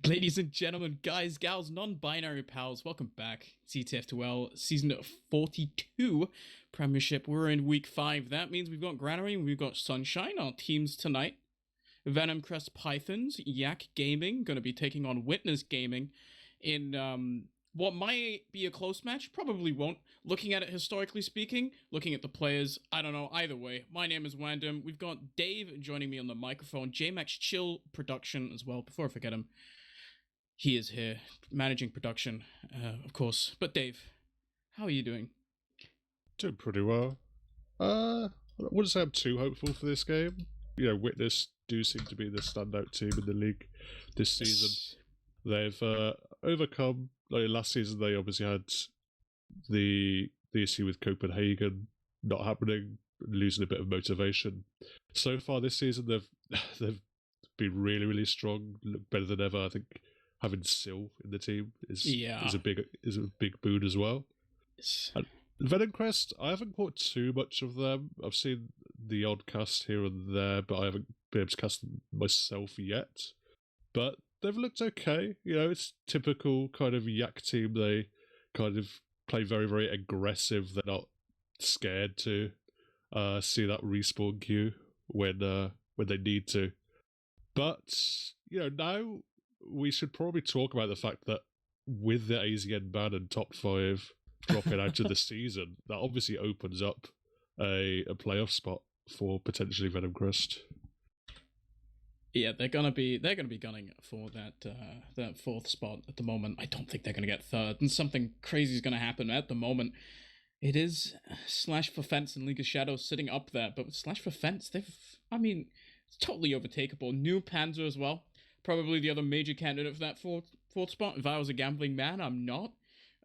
Ladies and gentlemen, guys, gals, non-binary pals, welcome back. It's ETF2L, season 42, Premiership. We're in week 5. That means we've got Granary and we've got Sunshine, our teams tonight. Venomcrest Pythons, Yak Gaming, going to be taking on Witness Gaming in what might be a close match, probably won't. Looking at it historically speaking, looking at the players, I don't know, either way. My name is Wandum. We've got Dave joining me on the microphone, JMaxchill production as well, before I forget him. He is here, managing production, of course. But Dave, how are you doing? Doing pretty well. I wouldn't say I'm too hopeful for this game. You know, Witness do seem to be the standout team in the league this season. They've overcome, like last season they obviously had the issue with Copenhagen not happening, losing a bit of motivation. So far this season they've been really strong, look better than ever. I think having Sil in the team is a big boon as well. Yes. And Venomcrest, I haven't caught too much of them. I've seen the odd cast here and there, but I haven't been able to cast them myself yet. But they've looked okay. You know, it's typical kind of Yak team. They kind of play very aggressive. They're not scared to see that respawn queue when they need to. But you know, now we should probably talk about the fact that with the AZN ban and top 5 dropping out of the season, that obviously opens up a playoff spot for potentially Venomcrest. Yeah, they're gonna be gunning for that 4th spot at the moment. I don't think they're gonna get 3rd, and something crazy is gonna happen at the moment. It is Slash for Fence and League of Shadows sitting up there, but with Slash for Fence, it's totally overtakeable. New Panzer as well. Probably the other major candidate for that fourth spot. If I was a gambling man, I'm not.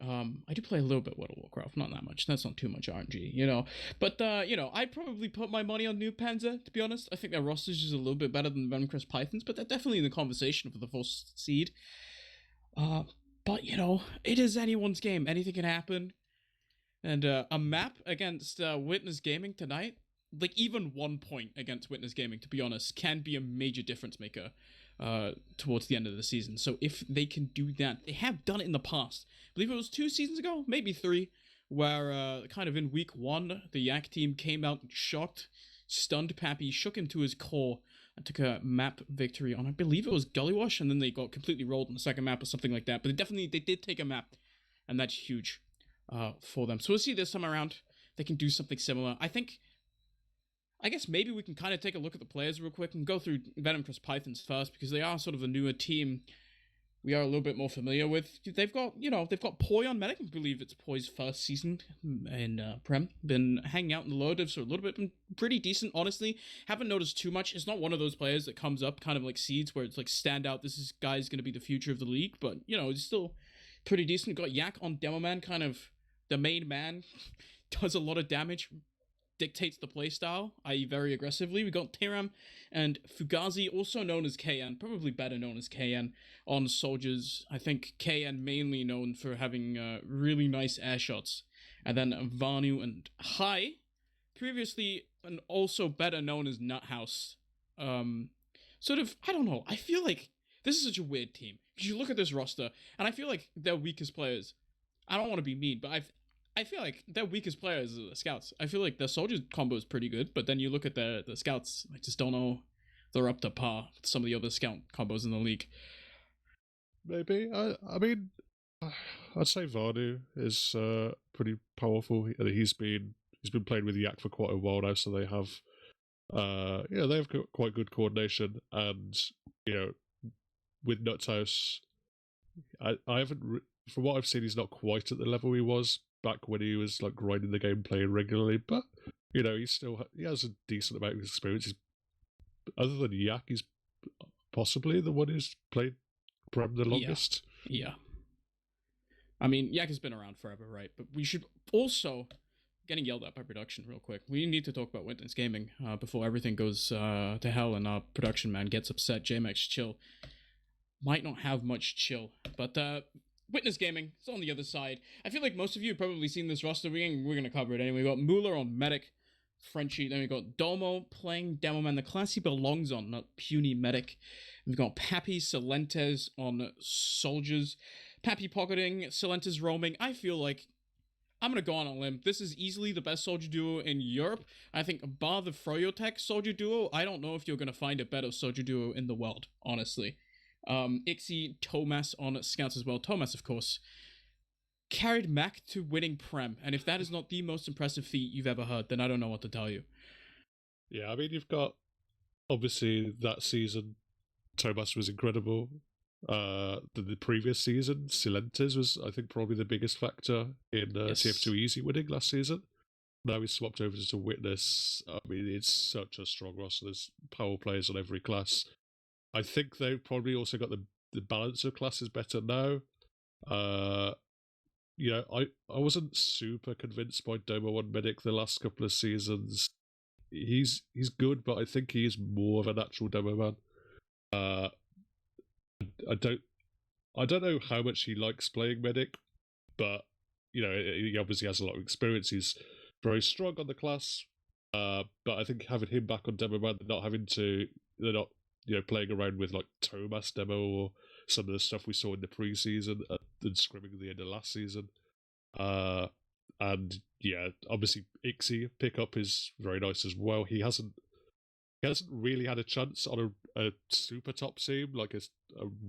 I do play a little bit World of Warcraft, not that much. That's not too much RNG, you know. But, I'd probably put my money on New Panzer, to be honest. I think their roster is a little bit better than Venomcrest Pythons, but they're definitely in the conversation for the 4th seed. But, it is anyone's game. Anything can happen. And a map against Witness Gaming tonight, like even 1 point against Witness Gaming, to be honest, can be a major difference maker towards the end of the season. So if they can do that, they have done it in the past. I believe it was 2 seasons ago, maybe 3, where kind of in week 1, the Yak team came out shocked, stunned Pappy, shook him to his core, and took a map victory on, I believe it was Gullywash, and then they got completely rolled on the second map or something like that. But they did take a map, and that's huge for them. So we'll see this time around. They can do something similar. I guess maybe we can kind of take a look at the players real quick and go through Venomcrest Pythons first, because they are sort of a newer team we are a little bit more familiar with. They've got Poi on Medic. I believe it's Poi's first season in Prem. Been hanging out in the low div, so a little bit been pretty decent, honestly. Haven't noticed too much. It's not one of those players that comes up kind of like Seeds, where it's like stand out, this guy's going to be the future of the league, but, it's still pretty decent. Got Yak on Demo Man, kind of the main man, does a lot of damage, dictates the playstyle, i.e. very aggressively. We got Tiram and Fugazi, also known as KN, probably better known as KN, on Soldiers. I think KN mainly known for having really nice air shots. And then Vanu and Hai, previously and also better known as Nuthouse. Sort of, I don't know, I feel like this is such a weird team. Because you look at this roster, and I feel like their weakest players, I don't want to be mean, but I feel like their weakest players are the scouts. I feel like their soldiers combo is pretty good, but then you look at the scouts, I just don't know they're up to par with some of the other scout combos in the league. Maybe. I mean, I'd say Vanu is pretty powerful. He's been playing with Yak for quite a while now, so they have quite good coordination. And with Nuthouse, I haven't from what I've seen, he's not quite at the level he was back when he was like grinding the game, playing regularly. But he has a decent amount of experience. Other than Yak, he's possibly the one who's played Prem the longest. Yeah. I mean, Yak has been around forever, right? But we should also, getting yelled at by production real quick, we need to talk about Witness Gaming before everything goes to hell and our production man gets upset. JMaxchill might not have much chill, but Witness Gaming is on the other side. I feel like most of you have probably seen this roster. We're going to cover it anyway. We got Mueller on Medic, Frenchie. Then we got Domo playing Demoman, the class he belongs on, not puny medic. We've got Pappy Silentes on soldiers. Pappy pocketing, Silentes roaming. I feel like I'm going to go on a limb. This is easily the best soldier duo in Europe. I think bar the Froyotech soldier duo, I don't know if you're going to find a better soldier duo in the world, honestly. Ixie, Thomas on scouts as well. Thomas, of course, carried Mac to winning Prem. And if that is not the most impressive feat you've ever heard, then I don't know what to tell you. Yeah, I mean, you've got, obviously, that season, Thomas was incredible. The previous season, Silentes was, I think, probably the biggest factor in TF2 Easy winning last season. Now he's swapped over to Witness. I mean, it's such a strong roster. There's power players on every class. I think they've probably also got the balance of classes better now. You know, I wasn't super convinced by Domo 1 Medic the last couple of seasons. He's good, but I think he is more of a natural demo man. I don't know how much he likes playing medic, but you know, he obviously has a lot of experience. He's very strong on the class, but I think having him back on demo man, they're not playing around with like Thomas demo or some of the stuff we saw in the preseason and scrimming at the end of last season. And yeah, obviously Ixie pickup is very nice as well. He hasn't really had a chance on a super top team, like a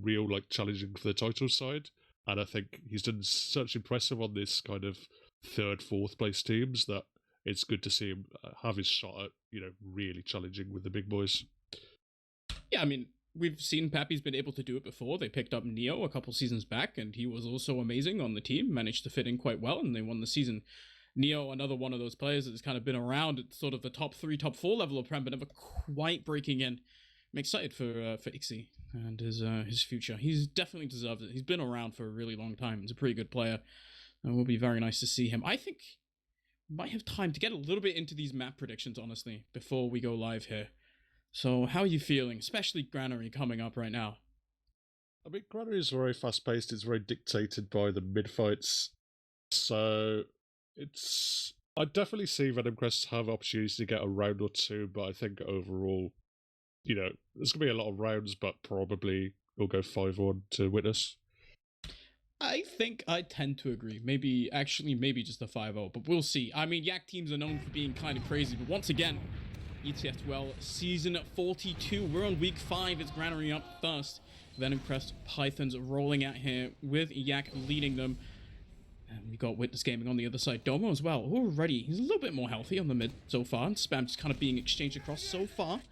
real like challenging for the title side. And I think he's done such impressive on this kind of third, fourth place teams that it's good to see him have his shot at, really challenging with the big boys. Yeah, I mean, we've seen Pappy's been able to do it before. They picked up Neo a couple seasons back, and he was also amazing on the team, managed to fit in quite well, and they won the season. Neo, another one of those players that's kind of been around at sort of the top 3, top 4 level of Prem, but never quite breaking in. I'm excited for Ixie and his future. He's definitely deserved it. He's been around for a really long time. He's a pretty good player, and it will be very nice to see him. I think we might have time to get a little bit into these map predictions, honestly, before we go live here. So how are you feeling, especially Granary coming up right now? I mean, Granary is very fast-paced. It's very dictated by the mid-fights. So I definitely see Venomcrest have opportunities to get a round or two, but I think overall, there's going to be a lot of rounds, but probably we'll go 5-1 to Witness. I think I tend to agree. Maybe just a 5-0, but we'll see. I mean, Yak teams are known for being kind of crazy, but once again, ETF2L Season 42. We're on Week 5. It's Granary up first. Venomcrest Pythons rolling out here with Yak leading them. And we got Witness Gaming on the other side. Domo as well. Already, he's a little bit more healthy on the mid so far. And Spam just kind of being exchanged across so far.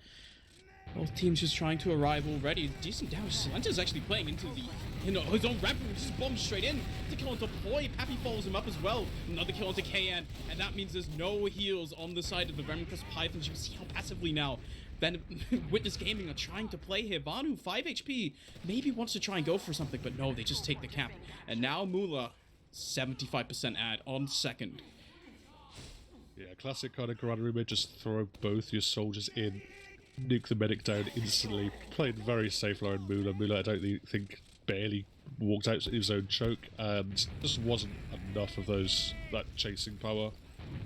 Both teams just trying to arrive already. Decent damage. Silenta's actually playing into his own ramp, which just bombs straight in. The kill onto Poi. Pappy follows him up as well. Another kill onto KN. And that means there's no heals on the side of the Venomcrest Pythons. You can see how passively now then Witness Gaming are trying to play here. Vanu, 5 HP, maybe wants to try and go for something, but no, they just take the cap. And now Mula, 75% ad on second. Yeah, classic kind of Granary, just throw both your soldiers in, nuke the medic down instantly. Played very safe line Mula. Mula, I don't think, barely walked out his own choke, and just wasn't enough of that chasing power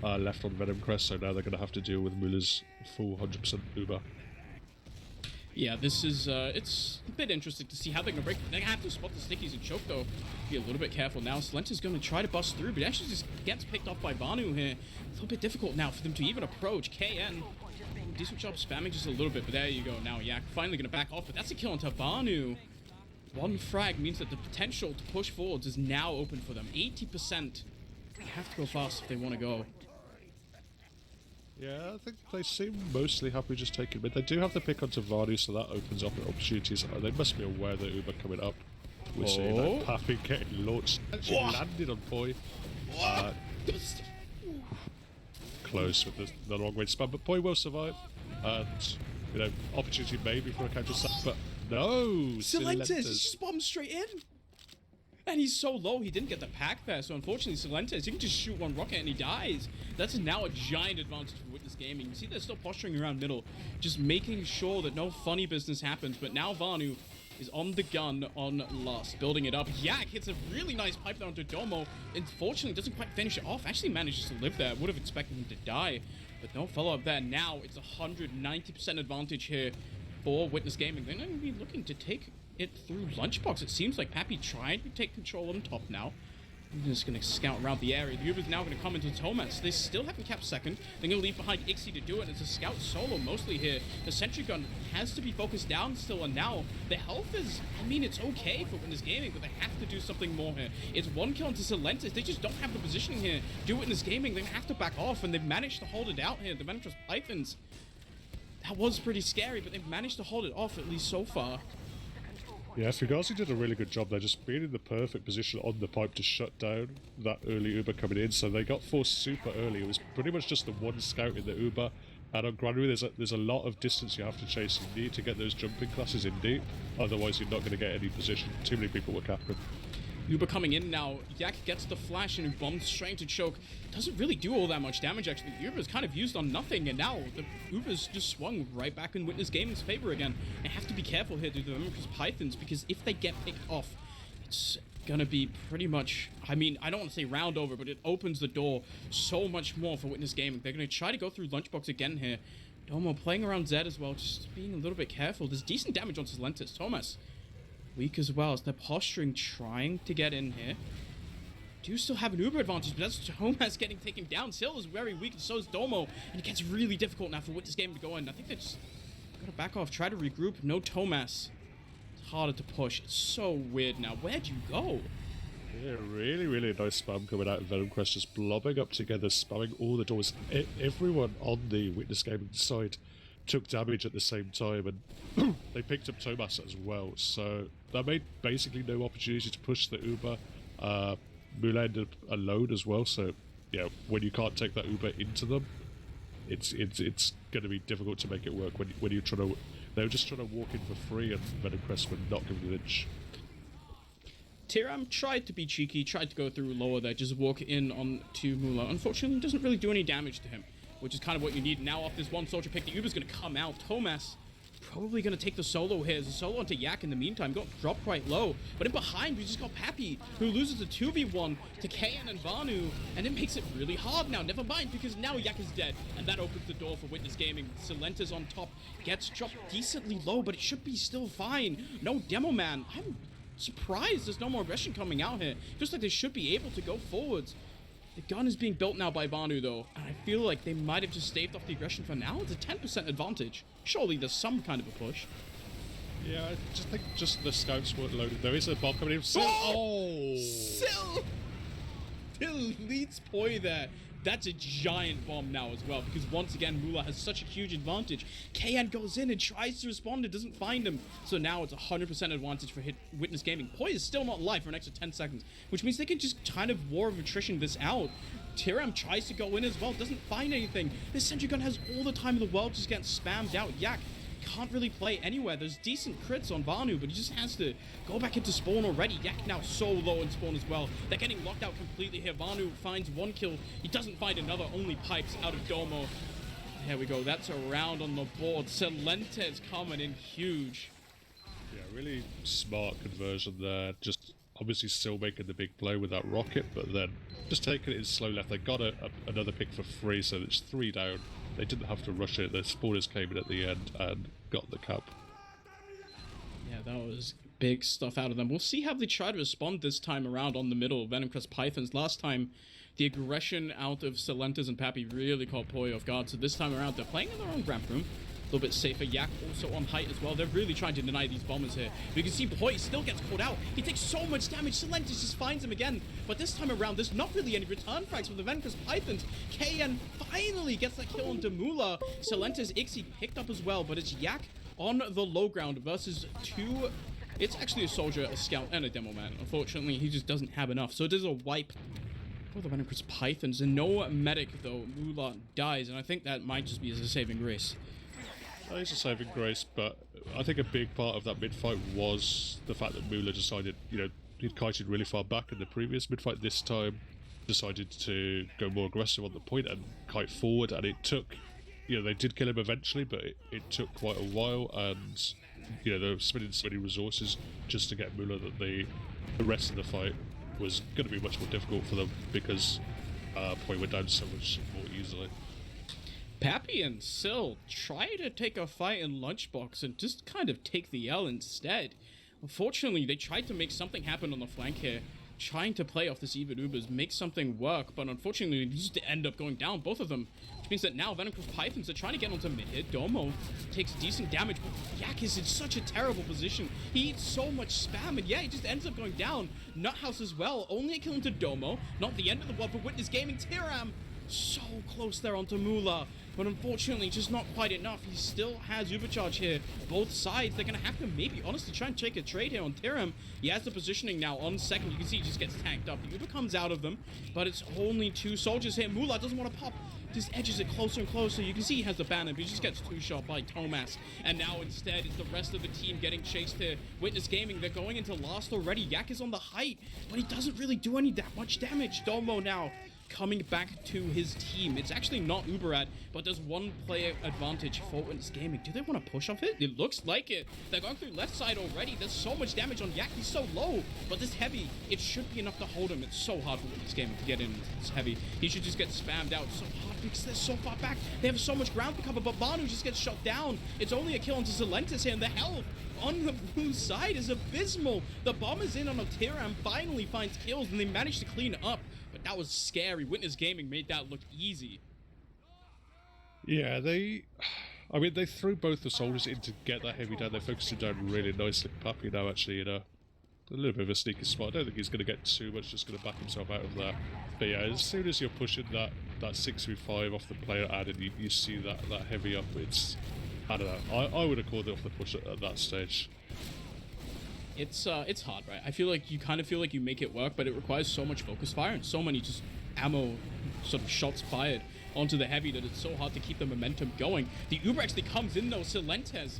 left on Venomcrest, so now they're going to have to deal with Mula's full 100% Uber. Yeah, this is, it's a bit interesting to see how they're going to break. They have to spot the stickies and choke, though. Be a little bit careful now. Silenta's going to try to bust through, but he actually just gets picked off by Vanu here. A little bit difficult now for them to even approach. KN, decent job spamming just a little bit, but there you go. Now Yak finally going to back off, but that's a kill onto Vanu. One frag means that the potential to push forwards is now open for them. 80%. They have to go fast if they want to go. Yeah, I think they seem mostly happy just taking mid. They do have the pick onto Vardy, so that opens up opportunities. They must be aware that Uber coming up. We're seeing that Pappy getting launched. Actually landed on Poi. Close with the long range spam, but Poi will survive. And, opportunity maybe for a counter sack, but no! Silentes just bombed straight in! And he's so low, he didn't get the pack there, so unfortunately Silentes, he can just shoot one rocket and he dies. That's now a giant advantage for Witness Gaming. You see they're still posturing around middle, just making sure that no funny business happens, but now Vanu is on the gun on Lust, building it up. Yak hits a really nice pipe down to Domo. Unfortunately, doesn't quite finish it off. Actually manages to live there. Would have expected him to die, but no follow-up there. Now it's 190% advantage here for Witness Gaming. They're going to be looking to take it through Lunchbox. It seems like Pappy trying to take control on top now. I'm just going to scout around the area. The Uber's now going to come into Thomas. They still haven't capped second. They're going to leave behind Ixie to do it. It's a scout solo mostly here. The sentry gun has to be focused down still, and now the health is, I mean, it's okay for Witness Gaming, but they have to do something more here. It's one kill into Silentis. They just don't have the positioning here. Do Witness Gaming, they have to back off, and they've managed to hold it out here. The Venomcrest Pythons, that was pretty scary, but they've managed to hold it off, at least so far. Yeah, Fugazi did a really good job there, just being in the perfect position on the pipe to shut down that early Uber coming in. So they got forced super early. It was pretty much just the one scout in the Uber. And on Granary, there's a lot of distance you have to chase. You need to get those jumping classes in deep, otherwise you're not going to get any position. Too many people were capping. Uber coming in now. Yak gets the flash and bombs straight into choke. Doesn't really do all that much damage, actually. The Uber's kind of used on nothing, and now the Uber's just swung right back in Witness Gaming's favor again. They have to be careful here to the Venomcrest Pythons, because if they get picked off, it's gonna be pretty much, I mean, I don't want to say round over, but it opens the door so much more for Witness Gaming. They're gonna try to go through Lunchbox again here. Domo playing around Zed as well, just being a little bit careful. There's decent damage on Silentis. Thomas weak as well, as they're posturing, trying to get in here. Do still have an Uber advantage, but that's Thomas getting taken down. Sill is very weak, and so is Domo, and it gets really difficult now for Witness Gaming to go in. I think they just gotta back off, try to regroup. No Thomas. It's harder to push. It's so weird now. Where'd you go? Yeah, really nice spam coming out of Venomcrest, just blobbing up together, spamming all the doors. Everyone on the Witness Gaming side took damage at the same time, and they picked up Thomas as well, so that made basically no opportunity to push the Uber. Mula ended up alone as well, so yeah, when you can't take that Uber into them, it's going to be difficult to make it work when you're trying to. They were just trying to walk in for free, and Venomcrest were not giving an inch. Tiram tried to be cheeky, tried to go through lower there, just walk in on to Mula. Unfortunately, it doesn't really do any damage to him, which is kind of what you need. Now off this one soldier pick, the Uber's going to come out. Thomas probably going to take the solo here. There's a solo onto Yak in the meantime. Got dropped quite low. But in behind, we just got Pappy, who loses a 2v1 to Kayan and Vanu. And it makes it really hard now. Never mind, because now Yak is dead. And that opens the door for Witness Gaming. Silentis on top. Gets dropped decently low, but it should be still fine. No Demo Man. I'm surprised there's no more aggression coming out here. Just like they should be able to go forwards. The gun is being built now by Vanu, though, and I feel like they might have just staved off the aggression for now. It's a 10% advantage. Surely there's some kind of a push. Yeah, I just think just the scouts weren't loaded. There is a bomb coming in. Sill! Oh! Sill! Deletes Poi there. That's a giant bomb now as well, because once again, Mula has such a huge advantage. Kayan goes in and tries to respond, it doesn't find him. So now it's 100% advantage for Witness Gaming. Poi is still not live for an extra 10 seconds, which means they can just kind of war of attrition this out. Tiram tries to go in as well, doesn't find anything. This sentry gun has all the time in the world, just getting spammed out. Yak can't really play anywhere. There's decent crits on Vanu, but he just has to go back into spawn already. Yak now so low in spawn as well. They're getting locked out completely here. Vanu finds one kill. He doesn't find another, only pipes out of Domo. There we go. That's a round on the board. Silentes coming in huge. Yeah, really smart conversion there. Just obviously still making the big play with that rocket, but then just taking it in slow left. They got another pick for free, so it's 3 down. They didn't have to rush it. The spawners came in at the end and got the cap. Yeah, that was big stuff out of them. We'll see how they try to respond this time around on the middle. Venomcrest Pythons. Last time, the aggression out of Silentis and Pappy really caught Poi off guard. So this time around, they're playing in their own ramp room. A little bit safer. Yak also on height as well. They're really trying to deny these bombers here. You can see Poi still gets caught out. He takes so much damage. Silentis just finds him again. But this time around, there's not really any return frags from the Venomcrest Pythons. KN finally gets that kill onto Mula. Silentis Ixie picked up as well, but it's Yak on the low ground versus 2. It's actually a soldier, a scout, and a demo man. Unfortunately, he just doesn't have enough. So it is a wipe for the Venomcrest Pythons. And no medic, though. Mula dies, and I think that might just be as a saving grace. It's a saving grace, but I think a big part of that mid-fight was the fact that Mula decided, he'd kited really far back in the previous mid-fight. This time, decided to go more aggressive on the point and kite forward, and it took, they did kill him eventually, but it took quite a while, and they're spending so many resources just to get Muller that the rest of the fight was going to be much more difficult for them because Poi went down so much more easily. Pappy and Syl try to take a fight in Lunchbox and just kind of take the L instead. Unfortunately, they tried to make something happen on the flank here, trying to play off this even Ubers, make something work, but unfortunately, they just end up going down, both of them. Which means that now Venomcrest Pythons are trying to get onto mid here. Domo takes decent damage, but Yak is in such a terrible position. He eats so much spam, and yeah, he just ends up going down. Nuthouse as well, only a kill into Domo. Not the end of the world for Witness Gaming. Tiram so close there onto Mula, but unfortunately just not quite enough. He still has Ubercharge here. Both sides, they're going to have to maybe honestly try and take a trade here on Tiram. He has the positioning now on second. You can see he just gets tanked up. The Uber comes out of them, but it's only 2 soldiers here. Mula doesn't want to pop. Just edges it closer and closer. You can see he has the banner, but he just gets 2-shot by Tomas. And now instead, it's the rest of the team getting chased here. Witness Gaming, they're going into last already. Yak is on the height, but he doesn't really do any that much damage. Domo now coming back to his team. It's actually not Uberad, but there's 1 player advantage for Witness Gaming. Do they want to push off it? It looks like it. They're going through left side already. There's so much damage on Yak. He's so low, but this heavy, it should be enough to hold him. It's so hard for Witness Gaming to get in this heavy. He should just get spammed out so hard because they're so far back. They have so much ground to cover, but Vanu just gets shot down. It's only a kill onto Zelentis here, and the health on the blue side is abysmal. The bomb is in on a Tiram, finally finds kills, and they manage to clean it up. But that was scary. Witness Gaming made that look easy. Yeah, they threw both the soldiers in to get that heavy down. They focused him down really nicely. Pappy now actually in a little bit of a sneaky spot. I don't think he's going to get too much, just going to back himself out of there. But yeah, as soon as you're pushing that 6-3-5 off the player added, you see that heavy up. I don't know. I would have called it off the push at that stage. It's hard, right? I feel like you kind of feel like you make it work, but it requires so much focus fire and so many just ammo sort of shots fired onto the heavy that it's so hard to keep the momentum going. The Uber actually comes in though. Silentes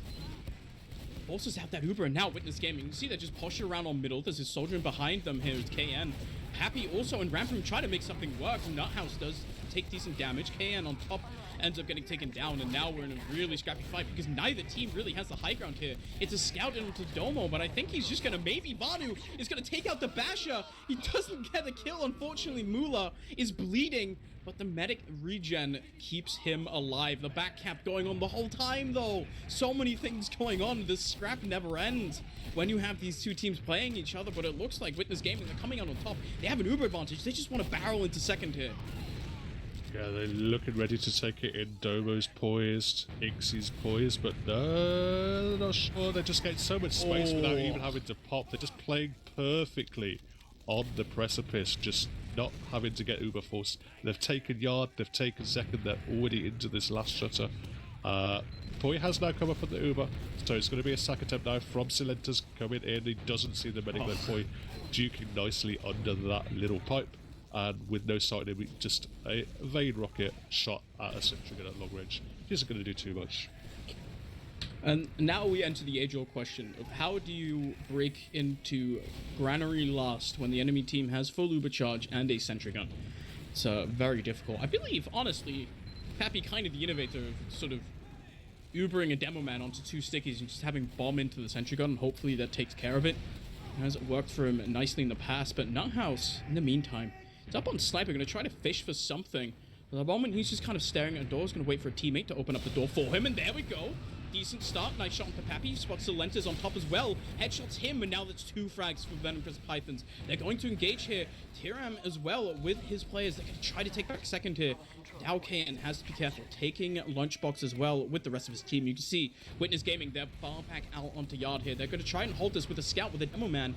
forces out that Uber, and now Witness Gaming. You can see they're just pushing around on middle. There's a soldier in behind them here is KN. Happy also in ramp room trying to make something work. Nuthouse does take decent damage. KN on top ends up getting taken down, and now we're in a really scrappy fight because neither team really has the high ground here. It's a scout into Domo, but I think he's just gonna, maybe Vanu is gonna take out the Basher. He doesn't get a kill, unfortunately. Mula is bleeding, but the medic regen keeps him alive. The back cap going on the whole time though. So many things going on. This scrap never ends when you have these 2 teams playing each other, but it looks like Witness Gaming, they're coming out on top. They have an Uber advantage. They just want to barrel into second here. Yeah, they're looking ready to take it in. Domo's poised, Ixie's poised, but no, not sure. They're just getting so much space without even having to pop. They're just playing perfectly on the precipice, just not having to get Uber forced. They've taken yard, they've taken second, they're already into this last shutter. Poi has now come up on the Uber, so it's going to be a sack attempt now from Silentes coming in. He doesn't see the medic, then Poi duking nicely under that little pipe. And with no sight in him, just a vein rocket shot at a sentry gun at long range. He isn't going to do too much. And now we enter the age-old question of how do you break into Granary last when the enemy team has full Uber charge and a sentry gun? It's very difficult. I believe, honestly, Pappy kind of the innovator of sort of Ubering a demo man onto 2 stickies and just having bomb into the sentry gun, and hopefully that takes care of it. It has worked for him nicely in the past, but Nuthouse, in the meantime, it's up on Sniper, going to try to fish for something. At the moment, he's just kind of staring at a door. He's going to wait for a teammate to open up the door for him, and there we go. Decent start. Nice shot into Pappy. Spots Silentes on top as well. Headshots him, and now that's 2 frags for Venomcrest Pythons. They're going to engage here. Tiram as well with his players. They're going to try to take back second here. Now KN has to be careful. Taking Lunchbox as well with the rest of his team. You can see Witness Gaming, they're far back out onto yard here. They're going to try and hold this with a scout with a demo man.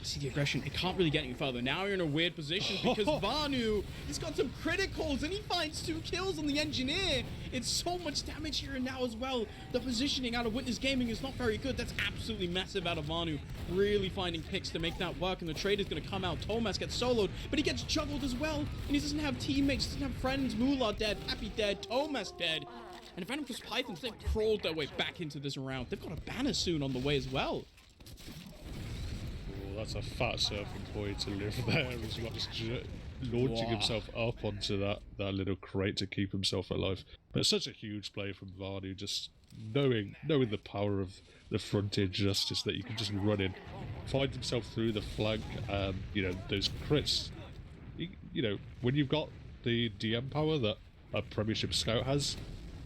See the aggression. It can't really get any further. Now you're in a weird position because Vanu, he's got some criticals and he finds 2 kills on the engineer. It's so much damage here and now as well. The positioning out of Witness Gaming is not very good. That's absolutely massive out of Vanu. Really finding picks to make that work, and the trade is going to come out. Tomas gets soloed, but he gets juggled as well. And he doesn't have teammates, doesn't have friends. Mula dead, Happy dead, Tomas dead. And Venomcrest Pythons, they've crawled their way back into this round. They've got a banner soon on the way as well. That's a fat surfing boy to live there as well as launching himself up onto that little crate to keep himself alive. But it's such a huge play from Vardy, just knowing the power of the frontier justice that you can just run in, find himself through the flank, and those crits. When you've got the DM power that a Premiership scout has,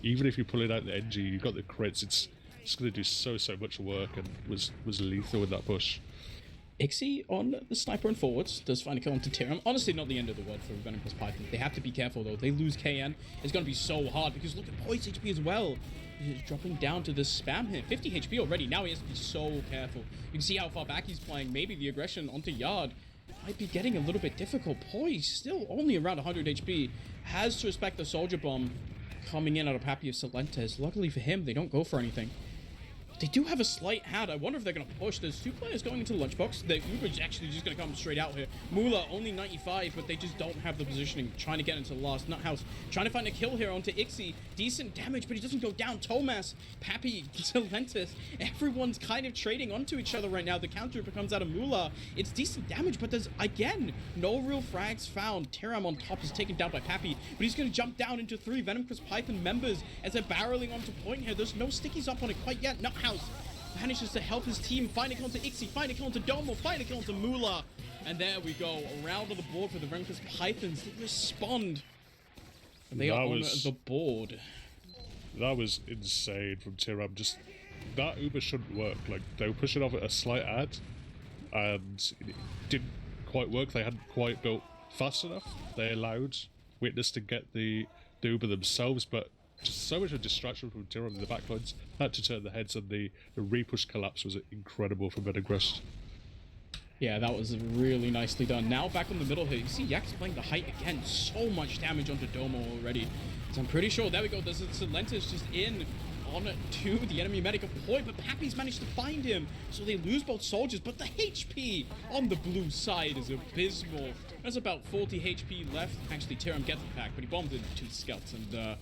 even if you pull it out the NG, you've got the crits. It's going to do so much work, and was lethal in that push. Ixie on the sniper and forwards does find a kill onto Tyram. Honestly, not the end of the world for Venomcrest Python. They have to be careful though. They lose KN. It's going to be so hard because look at Poise HP as well. He's dropping down to the spam here. 50 HP already. Now he has to be so careful. You can see how far back he's playing. Maybe the aggression onto Yard might be getting a little bit difficult. Poise still only around 100 HP. Has to respect the soldier bomb coming in out of Happy of Silentes. Luckily for him, they don't go for anything. They do have a slight hand. I wonder if they're going to push. There's 2 players going into the lunchbox. The Uber's actually just going to come straight out here. Mula only 95, but they just don't have the positioning. Trying to get into the last nut house. Trying to find a kill here onto Ixie. Decent damage, but he doesn't go down. Thomas, Pappy, Silentis. Everyone's kind of trading onto each other right now. The counter comes out of Mula. It's decent damage, but there's, again, no real frags found. Teram on top is taken down by Pappy, but he's going to jump down into 3 Venomcrest Python members as they're barreling onto point here. There's no stickies up on it quite yet. Nut house manages to help his team find a kill onto Ixie, find a kill onto Domo, find a kill onto Mula. And there we go. Around on the board for the Venomcrest Pythons. They respond. And they are on the board. That was insane from Tiram. Just that Uber shouldn't work. Like, they were pushing off at a slight ad, and it didn't quite work. They hadn't quite built fast enough. They allowed Witness to get the Uber themselves, but just so much of a distraction from Tiram in the backlines. Had to turn the heads, and the repush collapse was incredible from Venomcrest. Yeah, that was really nicely done. Now back on the middle here, you see Yak's playing the height again. So much damage onto Domo already. So I'm pretty sure, there we go, there's Silentis just in on to the enemy medic of Poi, but Pappy's managed to find him. So they lose both soldiers, but the HP on the blue side is abysmal. There's about 40 HP left. Actually, Tiram gets the pack, but he bombed into 2 scouts and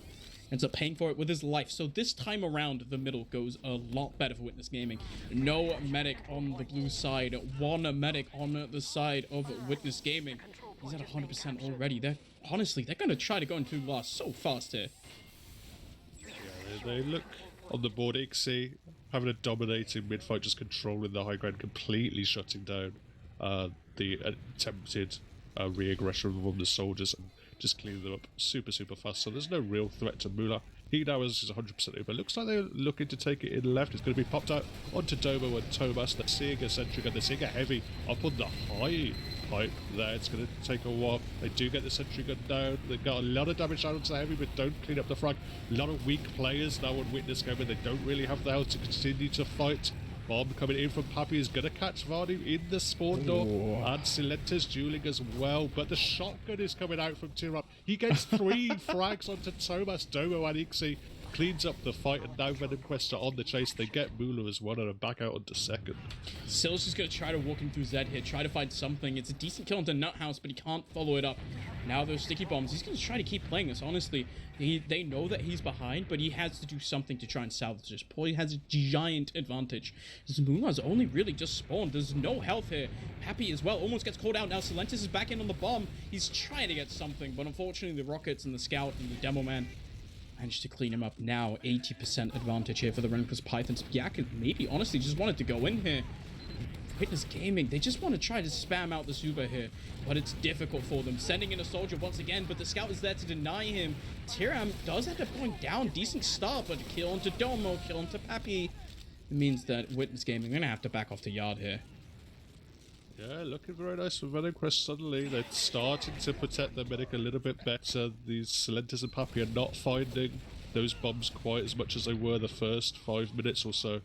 ends up paying for it with his life. So this time around, the middle goes a lot better for Witness Gaming. No medic on the blue side. 1 medic on the side of Witness Gaming. He's at 100% already. Honestly, they're going to try to go into last so fast here. Yeah, they look on the board. Ixie having a dominating mid-fight, just controlling the high ground, completely shutting down the attempted re-aggression from the soldiers, and just cleaning them up super fast. So there's no real threat to Mula. He now is 100% over. Looks like they're looking to take it in left. It's going to be popped out onto Domo and Thomas. They're seeing a sentry gun. They're seeing a heavy up on the high pipe there. It's going to take a while. They do get the sentry gun down. They've got a lot of damage out onto the heavy, but don't clean up the frag. A lot of weak players now on Witness Gaming. They don't really have the health to continue to fight. Bomb coming in from Pappy is going to catch Vardy in the spawn door. And Silentis dueling as well. But the shotgun is coming out from Tiram. He gets 3 frags onto Thomas, Domo and Ixie. Cleans up the fight, and now Venomcrest are on the chase. They get Mula as one and are back out onto second. Sil's just going to try to walk him through Zed here, try to find something. It's a decent kill onto Nut House, but he can't follow it up. Now those sticky bombs. He's going to try to keep playing this, honestly. They know that he's behind, but he has to do something to try and salvage this. Poi has a giant advantage. Mula's only really just spawned. There's no health here. Happy as well almost gets called out. Now Silentis is back in on the bomb. He's trying to get something, but unfortunately the rockets and the scout and the demo man managed to clean him up. Now 80% advantage here for the Venomcrest Pythons. Yak maybe honestly just wanted to go in here. Witness Gaming, they just want to try to spam out the Zuba here, but it's difficult for them. Sending in a soldier once again, but the scout is there to deny him. Tiram does end up going down. Decent start, but kill onto Domo, kill onto Pappy. It means that Witness Gaming are going to have to back off to Yard here. Yeah, looking very nice for Venomcrest suddenly. They're starting to protect their medic a little bit better. These Silentis and Pappy are not finding those bombs quite as much as they were the first 5 minutes or so.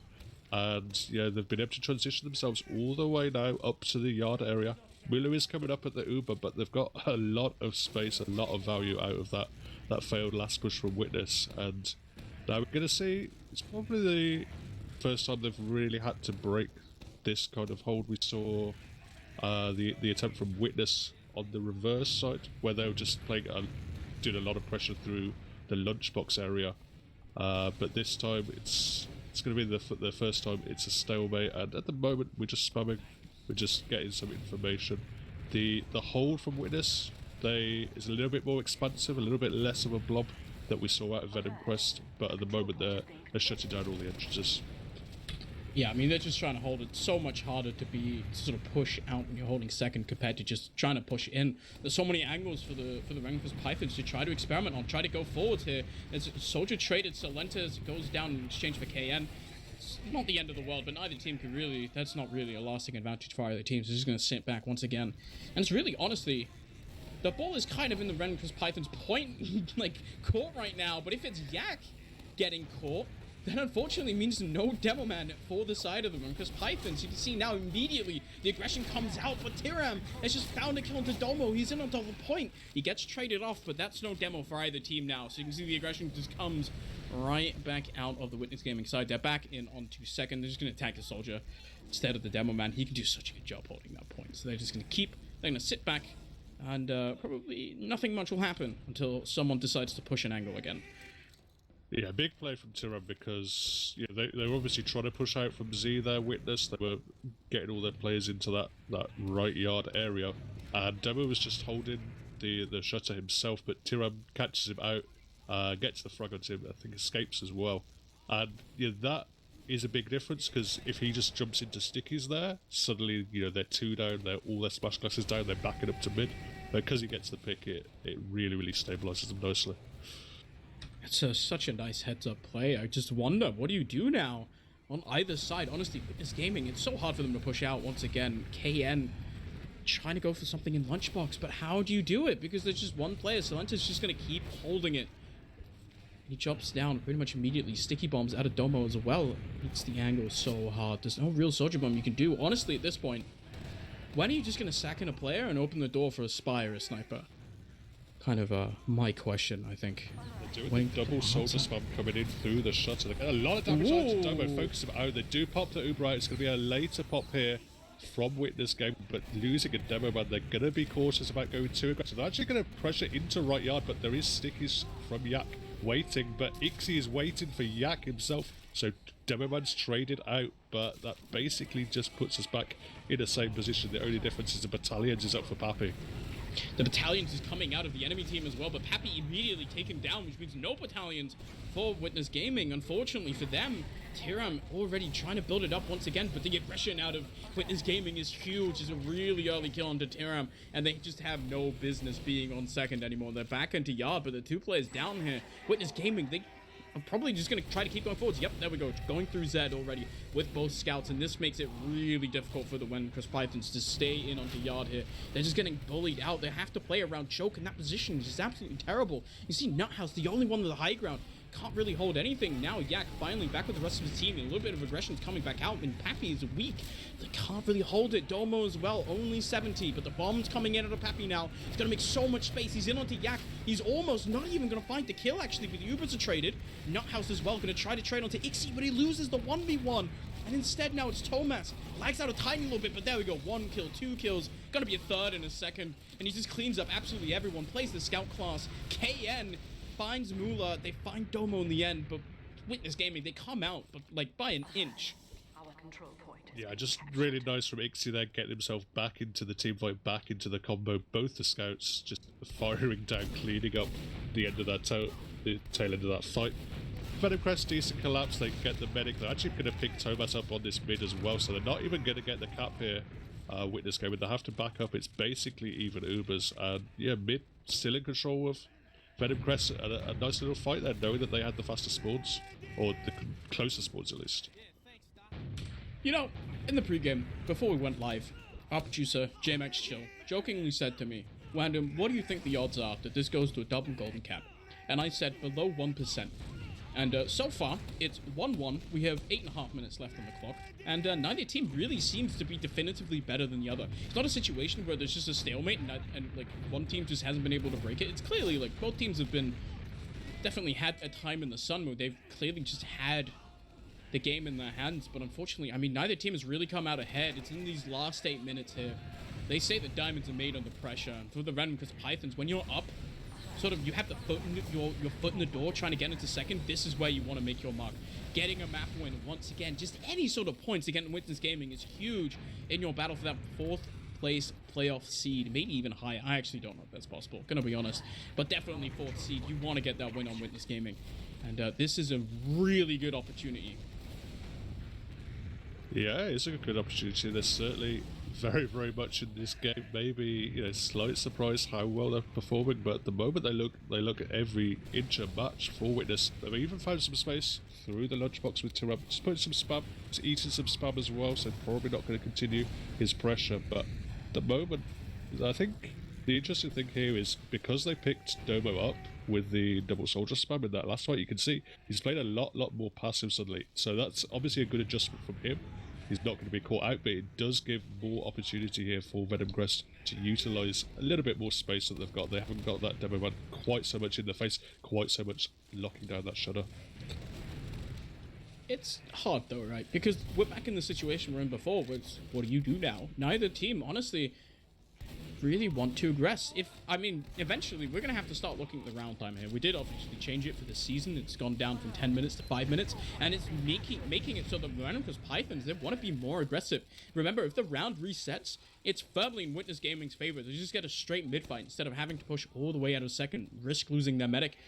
And yeah, they've been able to transition themselves all the way now up to the Yard area. Mula is coming up at the Uber, but they've got a lot of space, a lot of value out of that failed last push from Witness. And now we're going to see, it's probably the first time they've really had to break this kind of hold. We saw the attempt from Witness on the reverse side, where they were just playing, doing a lot of pressure through the lunchbox area. But this time it's going to be the first time it's a stalemate, and at the moment we're just spamming, we're just getting some information. The hold from Witness is a little bit more expansive, a little bit less of a blob that we saw out of Venomcrest, but at the moment they're shutting down all the entrances. Yeah, I mean, they're just trying to hold it. So much harder to sort of push out when you're holding second compared to just trying to push in. There's so many angles for the Venomcrest Pythons to try to experiment on, try to go forwards here. As Soldier traded Solentes goes down in exchange for KN. It's not the end of the world, but neither team can really, that's not really a lasting advantage for either team. So they're just going to sit back once again. And it's really, honestly, the ball is kind of in the Venomcrest Pythons' point, like, court right now. But if it's Yak getting caught, that unfortunately means no Demo Man for the side of the room, because Pythons, you can see now immediately the aggression comes out, but Tiram has just found a kill into Domo. He's in on double point. He gets traded off, but that's no demo for either team now. So you can see the aggression just comes right back out of the Witness Gaming side. They're back in on 2 seconds. They're just going to attack the Soldier instead of the Demo Man. He can do such a good job holding that point. So they're just going to sit back, and probably nothing much will happen until someone decides to push an angle again. Yeah, big play from Tiram because they were obviously trying to push out from Z there, Witness. They were getting all their players into that right yard area. And Demo was just holding the shutter himself, but Tiram catches him out, gets the frag onto him, I think escapes as well. And that is a big difference, because if he just jumps into stickies there, suddenly they're 2 down, all their smash classes down, they're backing up to mid. But because he gets the pick, it really, really stabilizes them nicely. It's such a nice heads-up play. I just wonder, what do you do now on either side? Honestly, Witness Gaming, it's so hard for them to push out once again. KN trying to go for something in Lunchbox, but how do you do it? Because there's just one player. Solenta's just going to keep holding it. He jumps down pretty much immediately. Sticky bombs out of Domo as well. Beats the angle so hard. There's no real Soldier Bomb you can do. Honestly, at this point, when are you just going to sack in a player and open the door for a spy or a sniper? Kind of my question, I think. They're doing the double Soldier spam coming in through the shutter. They get a lot of damage out to Domo. Focus them out. They do pop the Uber out. It's going to be a later pop here from Witness Game, but losing a Demo Man, they're going to be cautious about going too aggressive. They're actually going to pressure into right yard, but there is stickies from Yak waiting, but Ixie is waiting for Yak himself. So Demo Man's traded out, but that basically just puts us back in the same position. The only difference is the Battalions is up for Pappy. The Battalions is coming out of the enemy team as well, but Pappy immediately taken down, which means no Battalions for Witness Gaming. Unfortunately for them, Tiram already trying to build it up once again, but the aggression out of Witness Gaming is huge. It's a really early kill onto Tiram, and they just have no business being on second anymore. They're back into yard, but the 2 players down here, Witness Gaming, they I'm probably just going to try to keep going forwards. Yep, there we go. Going through Zed already with both scouts, and this makes it really difficult for the Venomcrest Pythons to stay in onto yard here. They're just getting bullied out. They have to play around choke, and that position is just absolutely terrible. You see Nuthouse, the only one with the high ground, can't really hold anything. Now Yak finally back with the rest of his team, and a little bit of aggression is coming back out, and Pappy is weak. They can't really hold it. Domo as well, only 70, but the bomb's coming in out of Pappy now. It's going to make so much space. He's in onto Yak. He's almost not even going to find the kill, actually, but the Ubers are traded. Nuthouse as well, going to try to trade onto Ixie, but he loses the 1v1. And instead now it's Tomas. Lags out a tiny little bit, but there we go. 1 kill, 2 kills. Gonna be a third in a second. And he just cleans up absolutely everyone. Plays the scout class. KN finds Mula. They find Domo in the end, but Witness Gaming, they come out, but like by an inch. Yeah, just really nice from Ixie there, getting himself back into the team fight, back into the combo. Both the scouts just firing down, cleaning up the end of that the tail end of that fight. Venomcrest, decent collapse. They get the medic. They're actually going to pick Tomas up on this mid as well, so they're not even going to get the cap here. Witness Game, they have to back up. It's basically even Ubers, and yeah, mid still in control of Venomcrest. A nice little fight there, knowing that they had the fastest spawns, or the closest spawns at least. You know, in the pregame, before we went live, our producer, JMaxchill, jokingly said to me, Wandum, what do you think the odds are that this goes to a double golden cap? And I said below 1%. And so far, it's 1-1. We have 8.5 minutes left on the clock. And neither team really seems to be definitively better than the other. It's not a situation where there's just a stalemate and like one team just hasn't been able to break it. It's clearly like both teams have been definitely had a time in the sun where they've clearly just had the game in their hands. But unfortunately, I mean, neither team has really come out ahead. It's in these last 8 minutes here. They say that diamonds are made under pressure. And for the Venomcrest Pythons, when you're up, sort of, you have the foot in your foot in the door trying to get into second. This is where you want to make your mark. Getting a map win once again, just any sort of points against Witness Gaming is huge in your battle for that place playoff seed, maybe even higher. I actually don't know if that's possible, gonna be honest, but definitely 4th seed. You want to get that win on Witness Gaming, and this is a really good opportunity. Yeah, it's a good opportunity. There's certainly very, very much in this game. Maybe, you know, slight surprise how well they're performing, but at the moment they look at every inch a match for Witness. They've even found some space through the lunchbox with Tiram. Just putting some spam, just eating some spam as well, so probably not going to continue his pressure. But at the moment, I think the interesting thing here is because they picked Domo up with the double soldier spam in that last fight, you can see he's played a lot more passive suddenly. So that's obviously a good adjustment from him. He's not going to be caught out, but it does give more opportunity here for Venomcrest to utilise a little bit more space that they've got. They haven't got that demo man quite so much in their face, quite so much locking down that shutter. It's hard though, right? Because we're back in the situation we're in before, which, what do you do now? Neither team, honestly, really want to aggress. Eventually we're gonna have to start looking at the round time here. We did obviously change it for the season. It's gone down from 10 minutes to 5 minutes, and it's making it so the Venomcrest Pythons, they want to be more aggressive. Remember, if the round resets, it's firmly in Witness Gaming's favor. They just get a straight mid fight instead of having to push all the way out of second, risk losing their medic.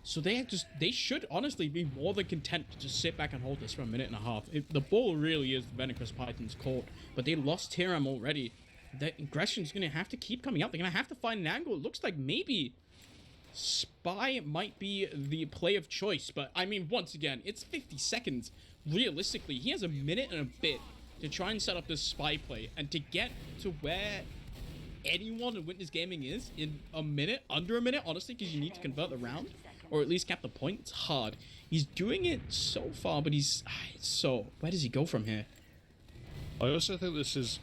So they should honestly be more than content to just sit back and hold this for a minute and a half. The ball really is the Venomcrest Pythons' court, but they lost Tiram already. The aggression's going to have to keep coming up. They're going to have to find an angle. It looks like maybe Spy might be the play of choice. But, I mean, once again, it's 50 seconds. Realistically, he has a minute and a bit to try and set up this Spy play. And to get to where anyone in Witness Gaming is in a minute, under a minute, honestly, because you need to convert the round, or at least cap the point, it's hard. He's doing it so far, but where does he go from here? I also think this is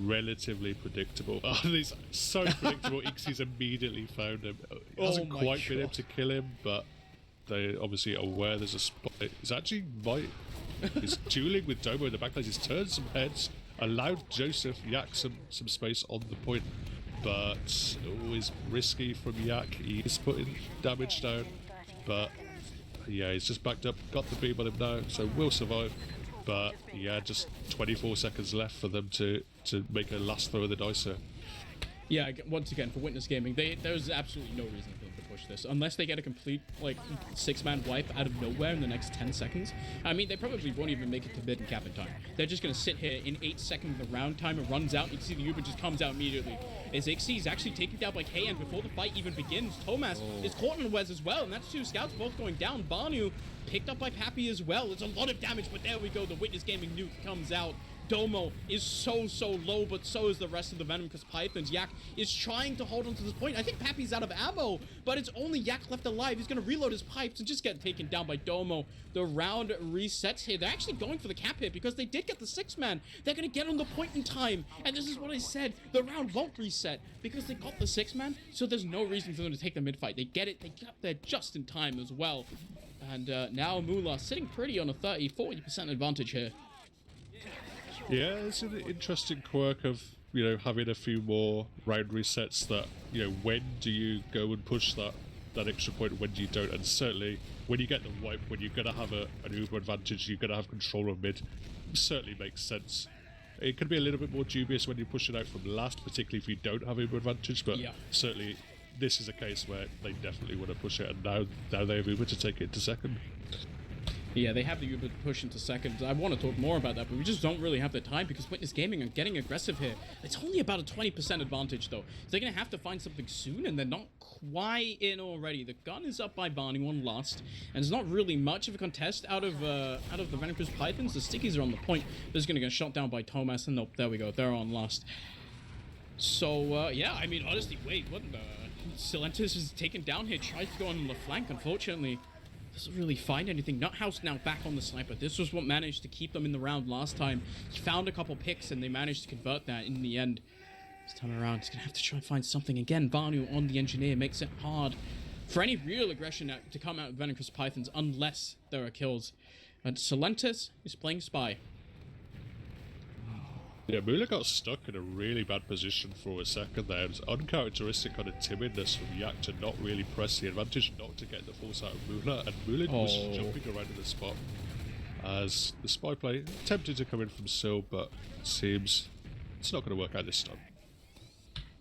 relatively predictable. He's so predictable. Ixie's immediately found him. It hasn't quite been able to kill him, but they obviously are aware there's a spot. He's actually he's dueling with Domo in the backline. He's turned some heads, allowed Joseph Yak some space on the point, but always risky from Yak. He's putting damage down, but yeah, he's just backed up, got the beam on him now, so will survive. But yeah, just 24 seconds left for them to make a last throw of the dice here. Yeah, once again, for Witness Gaming, there's absolutely no reason for them to push this. Unless they get a complete, like, 6-man wipe out of nowhere in the next 10 seconds. I mean, they probably won't even make it to mid and cap in time. They're just going to sit here in 8 seconds, the round timer runs out, and you can see the Uber just comes out immediately. As Ixie is actually taken down by K, and before the fight even begins, Tomas is caught in Wes as well, and that's 2 scouts both going down. Banu picked up by Pappy as well. It's a lot of damage, but there we go. The Witness Gaming nuke comes out. Domo is so low, but so is the rest of the Venomcrest Pythons. Yak is trying to hold on to this point. I think Pappy's out of ammo, but it's only Yak left alive. He's going to reload his pipes and just get taken down by Domo. The round resets here. They're actually going for the cap hit because they did get the 6-man. They're going to get on the point in time. And this is what I said. The round won't reset because they got the 6-man, so there's no reason for them to take the mid-fight. They get it. They got there just in time as well. And now Mula sitting pretty on a 30-40% advantage here. Yeah, it's an interesting quirk of, you know, having a few more round resets that, you know, when do you go and push that extra point, when do you don't? And certainly when you get the wipe, when you're going to have an Uber advantage, you're going to have control of mid, it certainly makes sense. It can be a little bit more dubious when you push it out from last, particularly if you don't have Uber advantage, but yeah, certainly this is a case where they definitely want to push it, and now they have Uber to take it to second. Yeah, they have the Uber push into second. I want to talk more about that, but we just don't really have the time because Witness Gaming are getting aggressive here. It's only about a 20% advantage, though. So they're going to have to find something soon, and they're not quite in already. The gun is up by Barney, one last, and it's not really much of a contest out of the Venomcrest Pythons. The Stickies are on the point. They're just going to get shot down by Tomas, and nope, there we go. They're on last. So, yeah, I mean, honestly, wait, what the... Silentis is taken down here, tries to go on the flank, unfortunately. Doesn't really find anything. Nuthouse now back on the sniper. This was what managed to keep them in the round last time. He found a couple picks and they managed to convert that in the end. This time around, he's going to have to try and find something. Again, Vanu on the engineer makes it hard for any real aggression to come out of Venomcrest Pythons unless there are kills. But Silentis is playing Spy. Yeah, Mula got stuck in a really bad position for a second there. It was uncharacteristic kind of timidness from Yak to not really press the advantage, not to get the force out of Mula, and Mula was jumping around in the spot as the Spy play attempted to come in from Sil, but it seems it's not going to work out this time.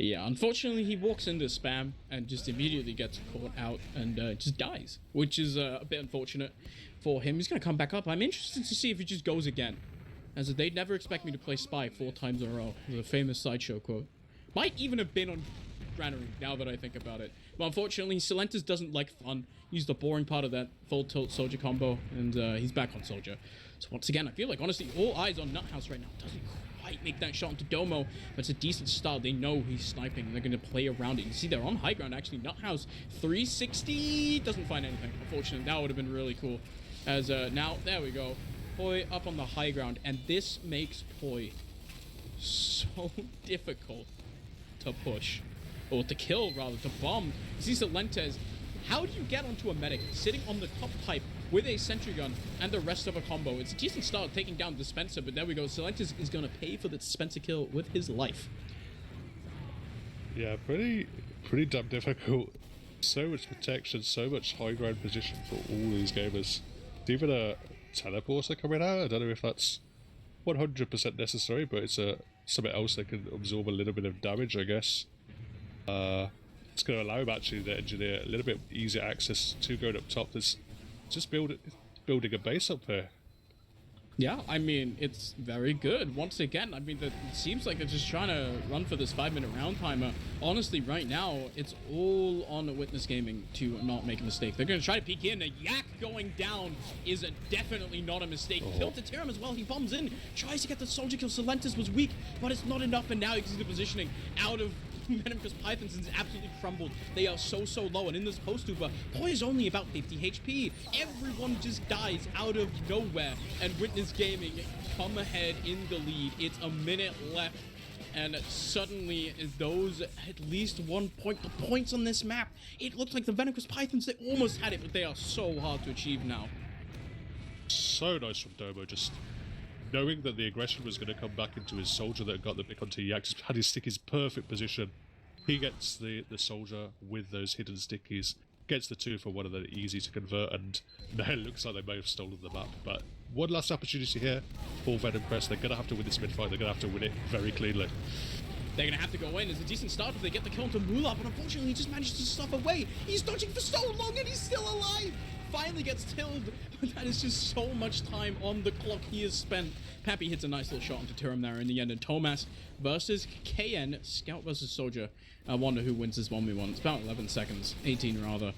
Yeah, unfortunately, he walks into spam and just immediately gets caught out and just dies, which is a bit unfortunate for him. He's going to come back up. I'm interested to see if he just goes again, as they'd never expect me to play Spy 4 times in a row. The famous Sideshow quote. Might even have been on Granary, now that I think about it. But unfortunately, Silentis doesn't like fun. He's the boring part of that full tilt Soldier combo, and he's back on Soldier. So once again, I feel like, honestly, all eyes on Nuthouse right now. Doesn't quite make that shot into Domo, but it's a decent start. They know he's sniping, and they're going to play around it. You see, they're on high ground, actually. Nuthouse, 360, doesn't find anything. Unfortunately, that would have been really cool. As now, there we go. Poi up on the high ground, and this makes Poi so difficult to push. Or to kill, rather, to bomb. You see Silentes, how do you get onto a medic sitting on the top pipe with a sentry gun and the rest of a combo? It's a decent start taking down Dispenser, but there we go. Silentes is going to pay for the Dispenser kill with his life. Yeah, pretty damn difficult. So much protection, so much high ground position for all these gamers. Even a teleporter coming out, I don't know if that's 100% necessary, but it's something else that can absorb a little bit of damage, I guess. It's going to allow him actually to engineer a little bit easier access to going up top. There's just building a base up there. Yeah, I mean, it's very good. Once again, I mean, it seems like they're just trying to run for this 5-minute round timer. Honestly, right now, it's all on Witness Gaming to not make a mistake. They're going to try to peek in. A Yak going down is definitely not a mistake. Kill to Tiram as well. He bombs in, tries to get the Soldier kill. Silentis was weak, but it's not enough, and now you can see the positioning out of Venomcrest Pythons is absolutely crumbled. They are so low, and in this post-uber, Poi is only about 50 HP. Everyone just dies out of nowhere, and Witness Gaming come ahead in the lead. It's a minute left, and suddenly those at least 1 point. The points on this map, it looks like the Venomcrest Pythons, they almost had it, but they are so hard to achieve now. So nice from Domo, just knowing that the aggression was going to come back into his Soldier that got the pick onto Yak, just had his stickies perfect position. He gets the Soldier with those hidden stickies, gets the 2 for 1 of them, easy to convert, and now it looks like they may have stolen the map. But one last opportunity here for Venomcrest. They're going to have to win this mid-fight. They're going to have to win it very cleanly. They're going to have to go in. It's a decent start if they get the kill into Mullah, but unfortunately he just managed to stuff away. He's dodging for so long and he's still alive. Finally gets killed, but that is just so much time on the clock he has spent. Pappy hits a nice little shot into Tiram there in the end, and Tomas versus KN, Scout versus Soldier. I wonder who wins this 1v1. It's about 11 seconds, 18 rather.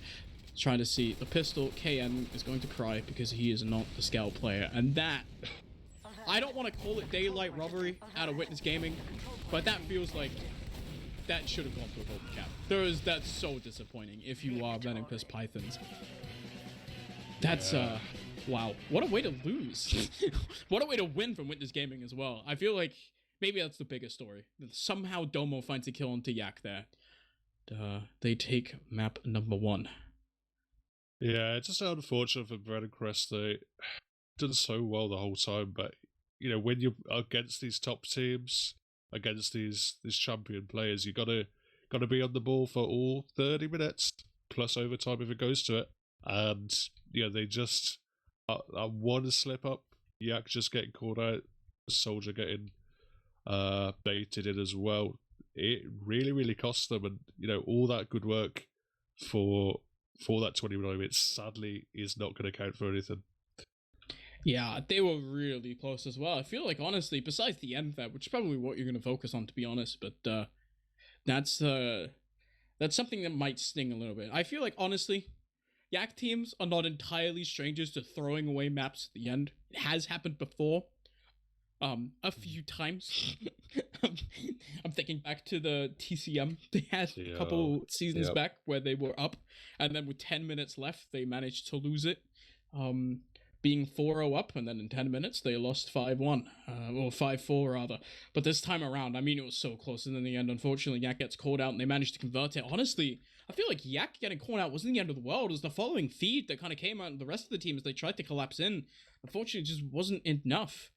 Trying to see the pistol. KN is going to cry because he is not the Scout player, and that, I don't want to call it daylight robbery out of Witness Gaming, but that feels like that should have gone to a golden cap. That's so disappointing if you are Venomcrest Pythons. That's, wow. What a way to lose. What a way to win from Witness Gaming as well. I feel like maybe that's the biggest story. Somehow Domo finds a kill onto Yak there. They take map number 1. Yeah, it's just unfortunate for Venomcrest. They done so well the whole time, but you know, when you're against these top teams, against these champion players, you gotta be on the ball for all 30 minutes plus overtime if it goes to it. And yeah, they just one slip up, Yak just getting caught out, Soldier getting baited in as well. It really cost them, and you know, all that good work for that 29 minutes sadly is not going to count for anything. Yeah, they were really close as well. I feel like, honestly, besides the end there, which is probably what you're going to focus on, to be honest, but that's something that might sting a little bit. I feel like, honestly, Yak teams are not entirely strangers to throwing away maps at the end. It has happened before. A few times. I'm thinking back to the TCM they had a couple seasons back where they were up, and then with 10 minutes left, they managed to lose it. Being 4-0 up, and then in 10 minutes, they lost 5-1, or 5-4 rather. But this time around, I mean, it was so close, and in the end, unfortunately, Yak gets caught out, and they managed to convert it. Honestly, I feel like Yak getting caught out wasn't the end of the world. It was the following feed that kind of came out, and the rest of the team, as they tried to collapse in, unfortunately, just wasn't enough.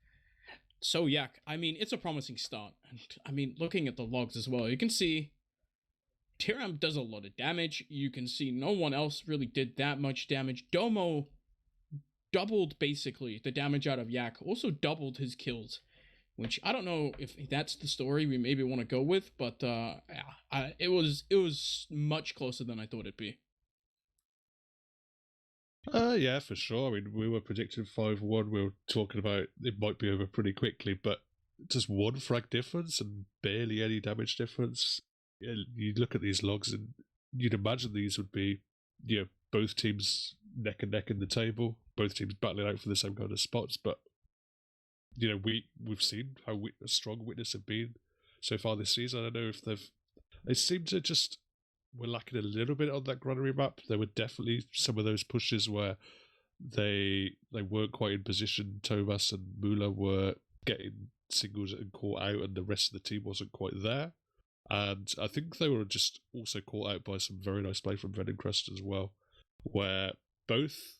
So Yak, I mean, it's a promising start. And I mean, looking at the logs as well, you can see Tiram does a lot of damage. You can see no one else really did that much damage. Domo doubled, basically, the damage out of Yak. Also doubled his kills. which I don't know if that's the story we maybe want to go with, but it was much closer than I thought it'd be. Yeah, for sure. I mean, we were predicting 5-1. We were talking about it might be over pretty quickly, but just one frag difference and barely any damage difference. You look at these logs and you'd imagine these would be, both teams neck and neck in the table, both teams battling out for the same kind of spots. But we've seen how strong Witness have been so far this season. I don't know if they seem to just were lacking a little bit on that Granary map. There were definitely some of those pushes where they weren't quite in position. Thomas and Mula were getting singles and caught out, and the rest of the team wasn't quite there. And I think they were just also caught out by some very nice play from Venomcrest as well, where both,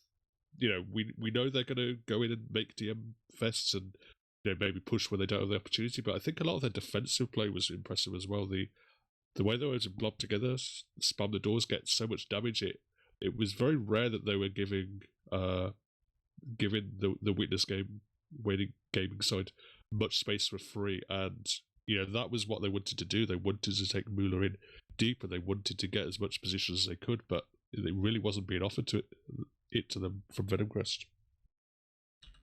we know they're going to go in and make DM fests and maybe push when they don't have the opportunity, but I think a lot of their defensive play was impressive as well. The way they were to blob together, spam the doors, get so much damage, it was very rare that they were giving the Witness game winning gaming side much space for free, and that was what they wanted to do. They wanted to take Mula in deep, and they wanted to get as much position as they could, but it really wasn't being offered to them from Venomcrest.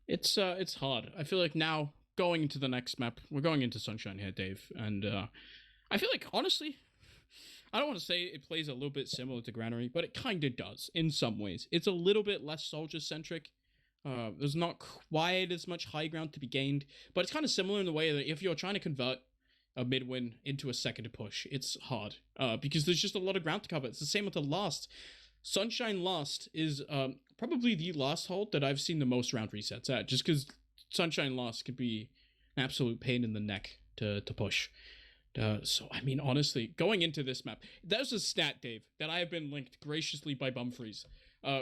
It's hard. I feel like now going into the next map, we're going into Sunshine here, Dave, and I feel like, honestly, I don't want to say it plays a little bit similar to Granary, but it kind of does in some ways. It's a little bit less soldier-centric. There's not quite as much high ground to be gained, but it's kind of similar in the way that if you're trying to convert a mid-win into a second push, it's hard, because there's just a lot of ground to cover. It's the same with the last. Sunshine Last is probably the last hold that I've seen the most round resets at, just because Sunshine Last could be an absolute pain in the neck to push. So, I mean, honestly, going into this map, there's a stat, Dave, that I have been linked graciously by Bumfreeze,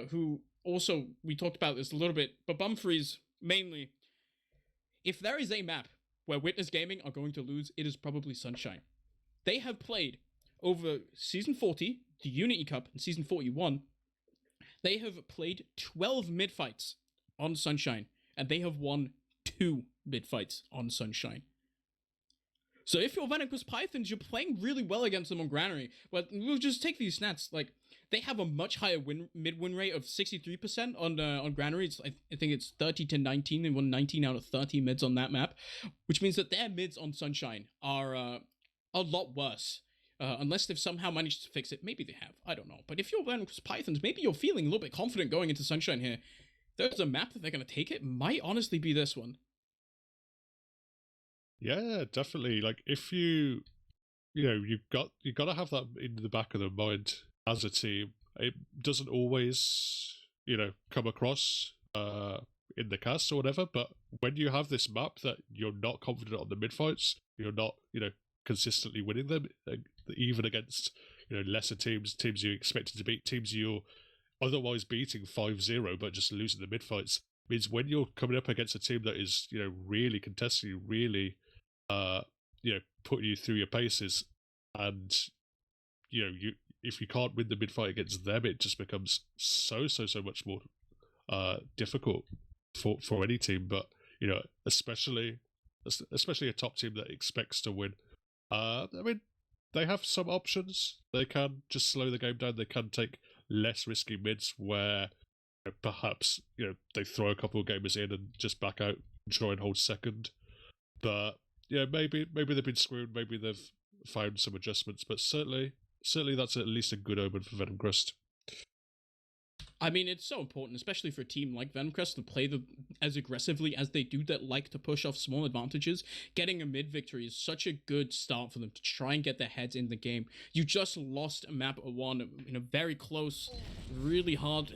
who also, we talked about this a little bit, but Bumfreeze, mainly, if there is a map where Witness Gaming are going to lose, it is probably Sunshine. They have played over Season 40, the Unity Cup, and Season 41, they have played 12 mid-fights on Sunshine, and they have won 2 mid-fights on Sunshine. So if you're Venomcrest Pythons, you're playing really well against them on Granary. But we'll just take these stats. Like, they have a much higher mid-win rate of 63% on Granary. I think it's 30-19. They won 19 out of 30 mids on that map, which means that their mids on Sunshine are a lot worse. Unless they've somehow managed to fix it. Maybe they have. I don't know. But if you're Venomcrest Pythons, maybe you're feeling a little bit confident going into Sunshine here. There's a map that they're going to take. It might honestly be this one. Yeah, definitely. Like, if you've got to have that in the back of the mind as a team. It doesn't always, come across in the cast or whatever, but when you have this map that you're not confident on the mid fights, you're not, consistently winning them, even against, lesser teams you expected to beat, teams you're otherwise beating 5-0 but just losing the mid fights, means when you're coming up against a team that is, really contesting you, really putting you through your paces, and if you can't win the mid fight against them, it just becomes so much more difficult for any team. But especially a top team that expects to win. I mean, they have some options. They can just slow the game down. They can take less risky mids where perhaps they throw a couple of gamers in and just back out and try and hold second. But maybe they've been screwed. Maybe they've found some adjustments. But certainly that's at least a good omen for Venomcrest. I mean, it's so important, especially for a team like Venomcrest, to play as aggressively as they do, that like to push off small advantages. Getting a mid victory is such a good start for them to try and get their heads in the game. You just lost a map at 1 in a very close, really hard,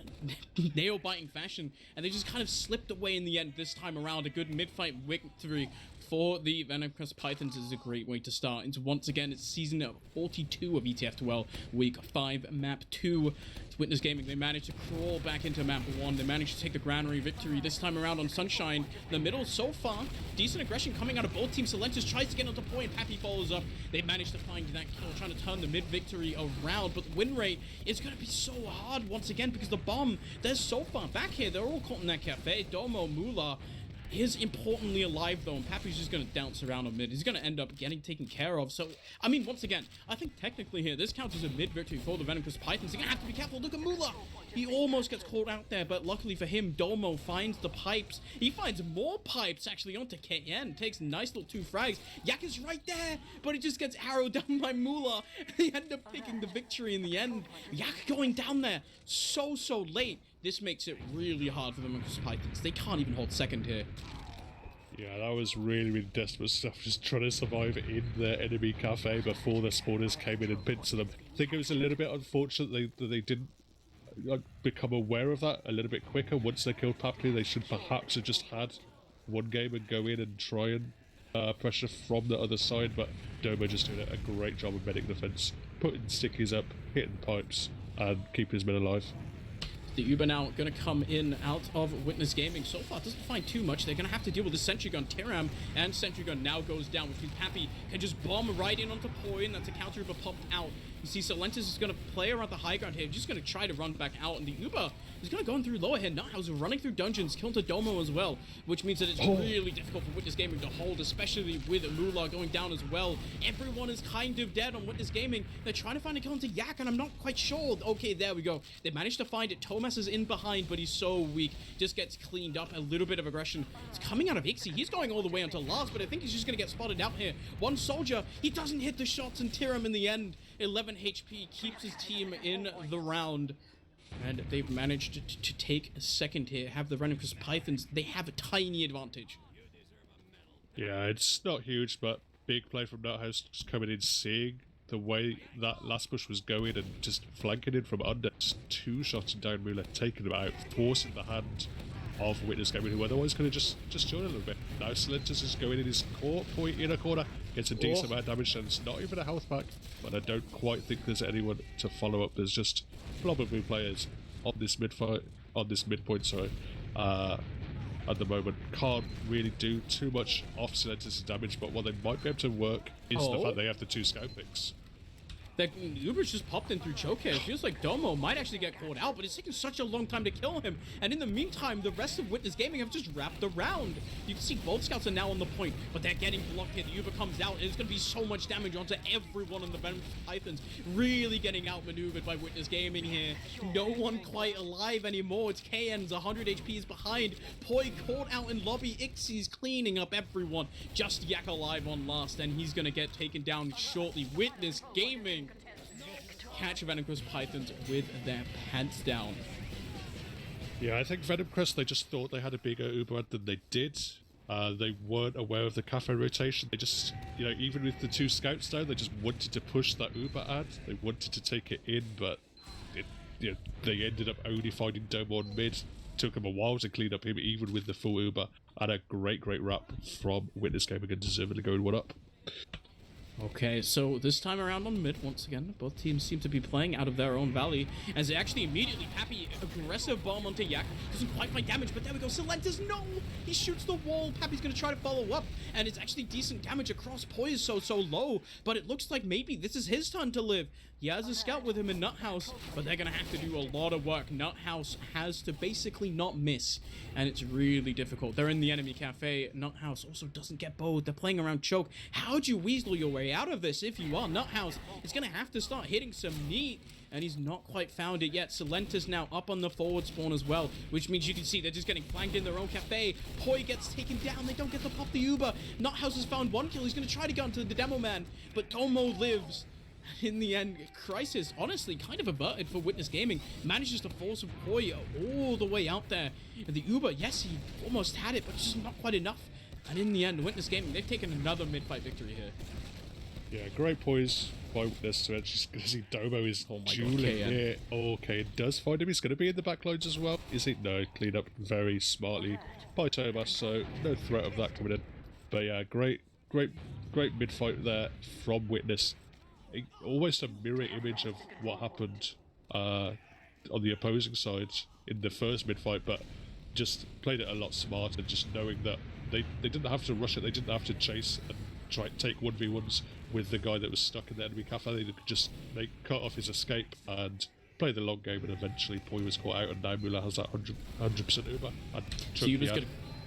nail-biting fashion, and they just kind of slipped away in the end this time around. A good mid-fight victory for the Venomcrest Pythons is a great way to start into, once again, it's season 42 of ETF2L, week 5, map 2. It's Witness Gaming. They managed to crawl back into map 1. They managed to take the Granary victory this time around on Sunshine. The middle, so far, decent aggression coming out of both teams. Solentis tries to get onto point. Pappy follows up. They managed to find that kill, trying to turn the mid victory around, but the win rate is going to be so hard once again because the bomb, they're so far back here. They're all caught in that cafe. Domo, Mula, is importantly alive, though, and Pappy's just going to bounce around on mid. He's going to end up getting taken care of. So, I mean, once again, I think technically here, this counts as a mid victory for the Venomcrest Pythons. You're going to have to be careful. Look at Mula. He almost gets caught out there, but luckily for him, Domo finds the pipes. He finds more pipes, actually, onto KN. Takes a nice little 2 frags. Yak is right there, but he just gets arrowed down by Mula. They end up taking the victory in the end. Yak going down there so late. This makes it really hard for the Venomcrest Pythons. They can't even hold second here. Yeah, that was really desperate stuff, just trying to survive in the enemy cafe before the spawners came in and pinned to them. I think it was a little bit unfortunate that they didn't become aware of that a little bit quicker. Once they killed Pappy, they should perhaps have just had one game and go in and try and pressure from the other side, but Domo just doing a great job of medic defense, putting stickies up, hitting pipes, and keeping his men alive. The Uber now going to come in out of Witness Gaming. So far, doesn't find too much. They're going to have to deal with the Sentry Gun. Tiram and Sentry Gun now goes down, which means Pappy can just bomb right in onto Poi, and that's a counter Uber popped out. You see Solentis is going to play around the high ground here, just going to try to run back out, and the Uber is going to go in through lower here. Nuthouse running through dungeons, killing to Domo as well, which means that it's really difficult for Witness Gaming to hold, especially with Mula going down as well. Everyone is kind of dead on Witness Gaming. They're trying to find a kill into Yak, and I'm not quite sure. Okay, there we go. They managed to find it. Tomas is in behind, but he's so weak. Just gets cleaned up. A little bit of aggression. It's coming out of Ixie. He's going all the way onto last, but I think he's just going to get spotted out here. One soldier. He doesn't hit the shots, and Tiram in the end. 11 HP keeps his team in the round. And they've managed to take a second here. Have the Venomcrest Pythons. They have a tiny advantage. Yeah, it's not huge, but big play from Nuthouse, just coming in, seeing the way that last push was going and just flanking in from under. Just 2 shots down Mula, taking him out, forcing the hand of Witness Gaming, who otherwise could have just joined a little bit. Now Solentis is going in his inner corner, gets a decent amount of damage, and it's not even a health pack, but I don't quite think there's anyone to follow up. There's just probably players on this midpoint, at the moment. Can't really do too much off Solentis' damage, but what they might be able to work is the fact they have the 2 scout picks. That Uber's just popped in through choke here. It feels like Domo might actually get caught out, but it's taking such a long time to kill him. And in the meantime, the rest of Witness Gaming have just wrapped around. You can see both scouts are now on the point, but they're getting blocked here. The Uber comes out, and it's going to be so much damage onto everyone in the Venomcrest Pythons. Really getting outmaneuvered by Witness Gaming here. No one quite alive anymore. It's KN's 100 HP is behind. Poi caught out in lobby. Ixie's cleaning up everyone. Just Yak alive on last, and he's going to get taken down shortly. Witness Gaming catch Venomcrest Pythons with their pants down. Yeah, I think Venomcrest, they just thought they had a bigger Uber ad than they did. They weren't aware of the cafe rotation. They just, even with the 2 scouts down, they just wanted to push that Uber ad. They wanted to take it in, but they ended up only finding Domo on mid. Took him a while to clean up him, even with the full Uber. And a great wrap from Witness Gaming and deservedly going 1 up. Okay, so this time around on mid, once again, both teams seem to be playing out of their own valley, as they actually immediately, Pappy, aggressive bomb onto Yak, doesn't quite find damage, but there we go, Solentis, no! He shoots the wall, Pappy's gonna try to follow up, and it's actually decent damage across. Poi is so low, but it looks like maybe this is his turn to live. He has a scout with him in Nuthouse, but they're gonna have to do a lot of work. Nuthouse has to basically not miss, and it's really difficult. They're in the enemy cafe. Nuthouse also doesn't get bowed. They're playing around choke. How'd you weasel your way out of this if you are Nuthouse? It's gonna have to start hitting some meat, and he's not quite found it yet. Solentis now up on the forward spawn as well, which means you can see they're just getting flanked in their own cafe. Poi gets taken down. They don't get to pop the Uber. Nuthouse has found 1 kill. He's gonna try to get onto the demo man, but Domo lives. In the end, Crisis, honestly, kind of averted for Witness Gaming. Manages to force Poi all the way out there. And the Uber, yes, he almost had it, but just not quite enough. And in the end, Witness Gaming, they've taken another mid-fight victory here. Yeah, great poise by Witness to actually see Domo is dueling here. Okay, it does find him. He's going to be in the backlines as well. Is he? No, cleaned up very smartly by Tomas, so no threat of that coming in. But yeah, great mid-fight there from Witness. Almost a mirror image of what happened on the opposing side in the first mid-fight, but just played it a lot smarter, just knowing that they didn't have to rush it, they didn't have to chase and try to take 1v1s with the guy that was stuck in the enemy cafe. They could just cut off his escape and play the long game, and eventually Poi was caught out, and now Mula has that 100% Uber. And so Uber's gonna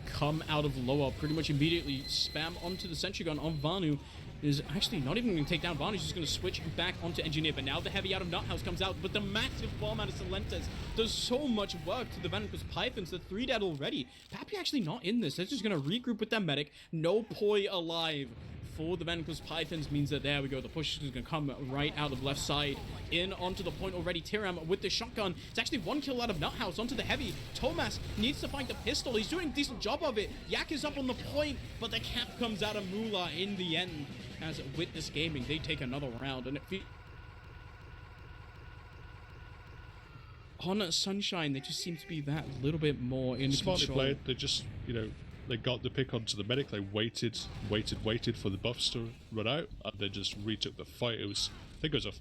come out of lower pretty much immediately. Spam onto the sentry gun on Vanu. Is actually not even going to take down Vanu. He's just going to switch back onto Engineer. But now the heavy out of Nuthouse comes out. But the massive bomb out of Silentes does so much work to the Venomcrest Pythons. They're 3 dead already. Pappy actually not in this. They're just going to regroup with their medic. No Poi alive for the Venomcrest Pythons means that there we go. The push is going to come right out of left side. In onto the point already. Tiram with the shotgun. It's actually 1 kill out of Nuthouse onto the heavy. Thomas needs to find the pistol. He's doing a decent job of it. Yak is up on the point, but the cap comes out of Mula in the end. As Witness Gaming, they take another round, and on Sunshine, they just seem to be that little bit more in Smartly control. played. They just, they got the pick onto the medic. They waited for the buffs to run out, and then just retook the fight. It was, I think it was a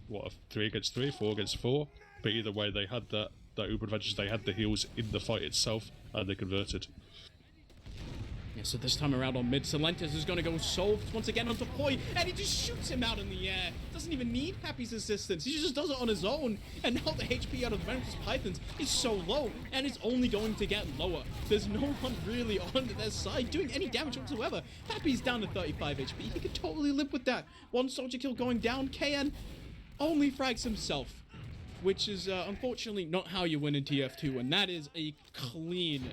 3 against 3, 4 against 4. But either way, they had that uber advantage. They had the heals in the fight itself, and they converted. Yeah, so this time around on mid, Silentes is going to go soft once again onto Poi, and he just shoots him out in the air. Doesn't even need Pappy's assistance. He just does it on his own. And now the HP out of the Venomcrest Pythons is so low, and it's only going to get lower. There's no one really on their side doing any damage whatsoever. Pappy's down to 35 HP. He could totally live with that. 1 soldier kill going down. KN only frags himself, which is unfortunately not how you win in TF2, and that is a clean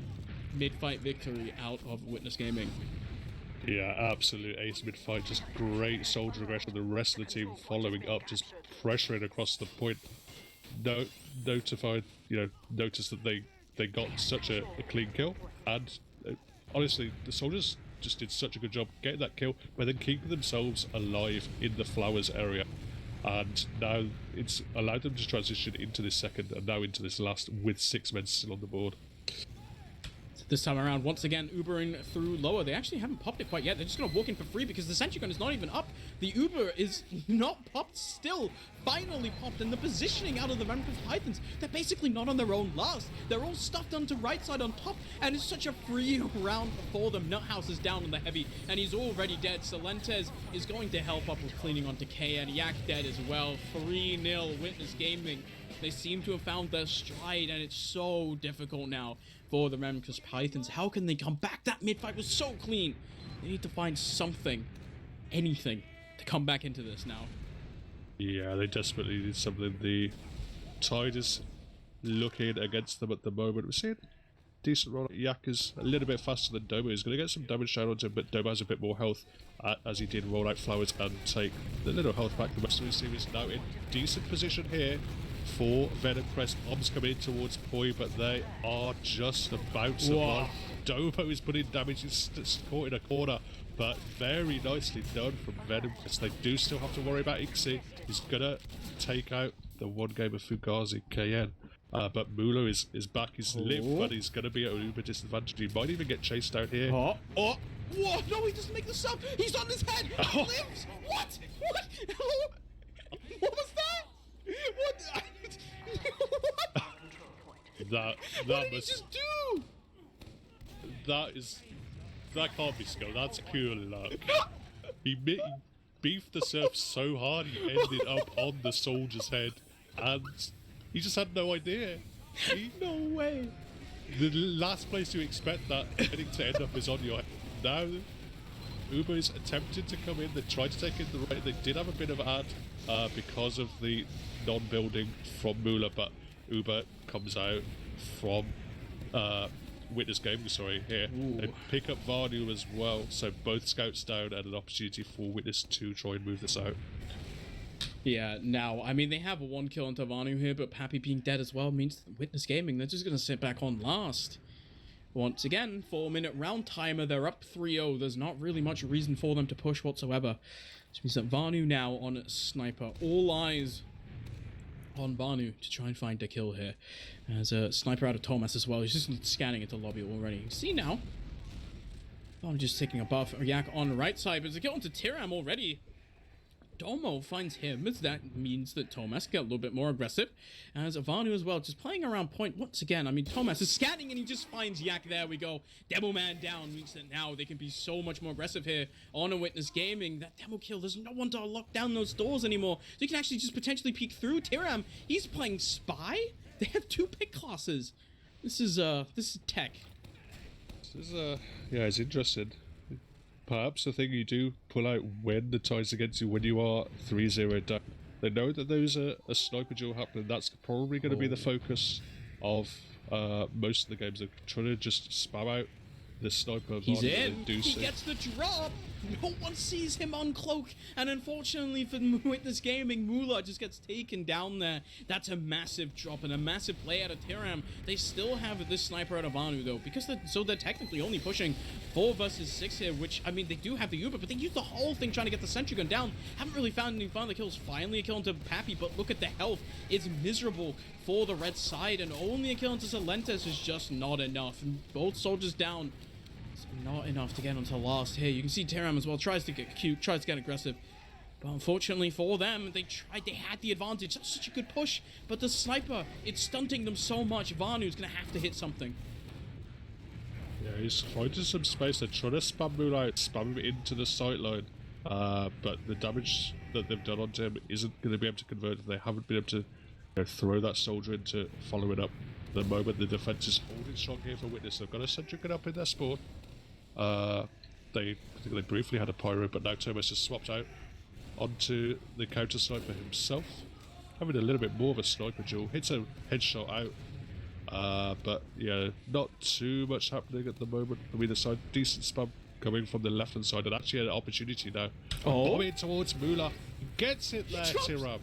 mid-fight victory out of Witness Gaming. Yeah, absolute ace mid-fight. Just great soldier aggression. The rest of the team following up, just pressuring across the point. Noticed that they got such a clean kill, and honestly, the soldiers just did such a good job getting that kill, but then keeping themselves alive in the flowers area. And now it's allowed them to transition into this second and now into this last with 6 men still on the board. This time around, once again, Ubering through lower. They actually haven't popped it quite yet. They're just going to walk in for free because the sentry gun is not even up. The Uber is not popped still. Finally popped, and the positioning out of the Venomcrest Pythons, they're basically not on their own last. They're all stuffed onto right side on top, and it's such a free round for them. Nuthouse is down on the heavy, and he's already dead. Silentes is going to help up with cleaning onto KN. Yak dead as well. 3-0 Witness Gaming. They seem to have found their stride, and it's so difficult now for the Venomcrest Pythons. How can they come back? That mid-fight was so clean. They need to find something, anything, to come back into this now. Yeah, they desperately need something. The tide is looking against them at the moment. We're seeing decent roll. Yak is a little bit faster than Domo. He's going to get some damage down onto him, but Domo has a bit more health as he did roll out flowers and take the little health back. The rest of his team is now in decent position here for Venomcrest. Bombs come in towards Poi, but they are just about to survive. Domo is putting damage. He's caught in a corner, but very nicely done from Venomcrest. They do still have to worry about Ixie. He's gonna take out the 1 game of Fugazi KN. But Mula is back. He's lived, but he's gonna be at an uber disadvantage. He might even get chased out here. What? No, he doesn't make the sub. He's on his head. He lives. What? Hello? What was that? What? That what did he just do? That can't be skill. That's pure luck. He beefed the surf so hard he ended up on the soldier's head, and he just had no idea. No way. The last place you expect that heading to end up is on your head. Now Uber is attempting to come in. They tried to take in the right. They did have a bit of ad because of the non-building from Mula, but Uber comes out from Witness Gaming, here. Ooh. They pick up Vanu as well, so both scouts down and an opportunity for Witness to try and move this out. Yeah, now, I mean, they have a 1 kill into Vanu here, but Pappy being dead as well means Witness Gaming, they're just going to sit back on last. Once again, 4-minute round timer, they're up 3-0. There's not really much reason for them to push whatsoever. Which means that Vanu now on Sniper. All eyes on Vanu to try and find a kill here. As a Sniper out of Thomas as well. He's just scanning into lobby already. You see now. Vanu just taking a buff. Yak on the right side, but there's a kill into Tiram already. Domo finds him, as that means that Thomas get a little bit more aggressive. As Vanu as well, just playing around point once again. I mean, Thomas is scanning and he just finds Yak. There we go. Demo man down means that now they can be so much more aggressive here on a Witness Gaming. That demo kill, there's no one to lock down those doors anymore. So you can actually just potentially peek through. Tiram, he's playing Spy. They have 2 pick classes. This is tech. This is yeah, it's interesting. Perhaps the thing you do pull out when the tide's against you, when you are 3-0 down. They know that there's a sniper duel happening. That's probably going to be the focus of most of the games. They're trying to just spam out the sniper. He's in. He gets the drop. No one sees him uncloak, and unfortunately for Witness Gaming, Mula just gets taken down there. That's a massive drop and a massive play out of Tiram. They still have this sniper out of Vanu though, because they're technically only pushing 4 versus 6 here, which, I mean, they do have the Uber, but they use the whole thing trying to get the sentry gun down. Haven't really found any final kills. Finally a kill into Pappy, but look at the health. It's miserable for the red side, and only a kill into Silentes is just not enough. And both soldiers down. Not enough to get onto last here. You can see Teram as well tries to get cute, tries to get aggressive. But unfortunately for them, they had the advantage. That's such a good push. But the sniper, it's stunting them so much. Vanu's going to have to hit something. Yeah, he's finding some space. They're trying to spam Moon out, spam him into the sight line. But the damage that they've done onto him isn't going to be able to convert. They haven't been able to throw that soldier into follow it up. The moment the defense is holding strong here for Witness, they've got a sentry gun up in their spawn. I think they briefly had a pyro, but now Thomas has swapped out onto the counter sniper himself, having a little bit more of a sniper duel. Hits a headshot out, but yeah, not too much happening at the moment from either side. Decent spam coming from the left hand side, and actually an opportunity now. Bombing towards Mula, gets it there, Tiram.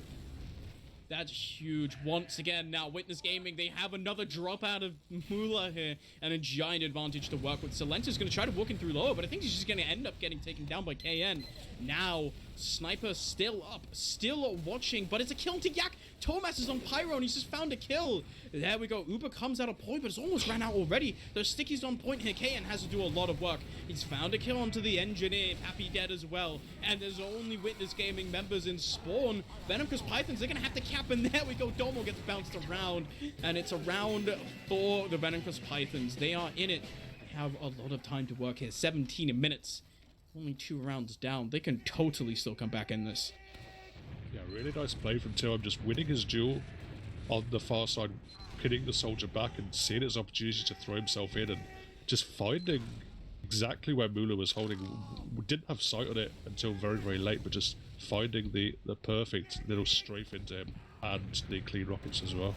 That's huge. Once again, now Witness Gaming, they have another drop out of Mula here and a giant advantage to work with. Silenta's going to try to walk in through lower, but I think he's just going to end up getting taken down by KN. Now, Sniper still up, still watching, but it's a kill to Yak. Tomas is on Pyro and he's just found a kill. There we go. Uber comes out of point, but it's almost ran out already. The sticky's on point here. KN has to do a lot of work. He's found a kill onto the engineer. Pappy dead as well. And there's only Witness Gaming members in spawn. Venomcrest Pythons, they're going to have to cap, and there we go. Domo gets bounced around, and it's a round for the Venomcrest Pythons. They are in it. They have a lot of time to work here. 17 minutes. Only 2 rounds down. They can totally still come back in this. Yeah, really nice play from Tiram, just winning his duel on the far side, pinning the soldier back and seeing his opportunity to throw himself in, and just finding exactly where Mula was holding. We didn't have sight on it until very, very late, but just finding the perfect little strafe into him and the clean rockets as well.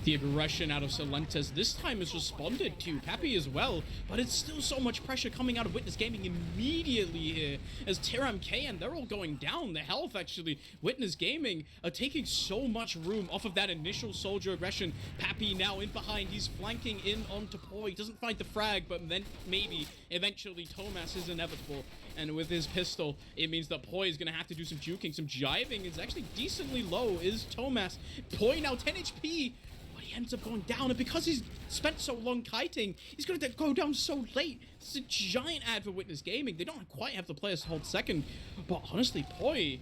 The aggression out of Silentes this time is responded to. Pappy as well, but it's still so much pressure coming out of Witness Gaming immediately here as Tiram K and they're all going down. The health, actually, Witness Gaming are taking so much room off of that initial soldier aggression. Pappy now in behind. He's flanking in onto Poi. He doesn't find the frag, but then maybe eventually Tomas is inevitable. And with his pistol, it means that Poi is going to have to do some juking, some jiving. It's actually decently low is Tomas. Poi now 10 HP. Ends up going down, and because he's spent so long kiting, he's going to go down so late. It's a giant ad for Witness Gaming. They don't quite have the players hold second, but honestly, Poi,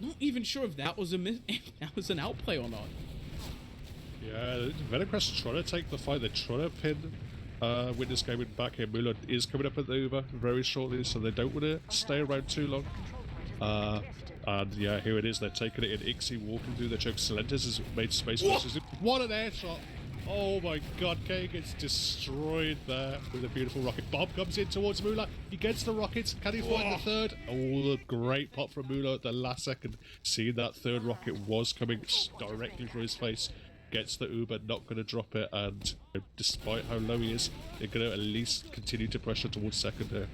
not even sure if that was if that was an outplay or not. Yeah, Venomcrest trying to take the fight. They're trying to pin Witness Gaming back here. Mula is coming up at the Uber very shortly, so they don't want to stay around too long. And yeah, here it is. They're taking it in. Ixie walking through the choke. Silentes has made space for this. What an air shot! Oh my god, K gets destroyed there with a beautiful rocket. Bob comes in towards Mula. He gets the rockets. Can he find the third? Oh, the great pop from Mula at the last second. Seeing that third rocket was coming directly for his face. Gets the Uber, not going to drop it. And despite how low he is, they're going to at least continue to pressure towards second here.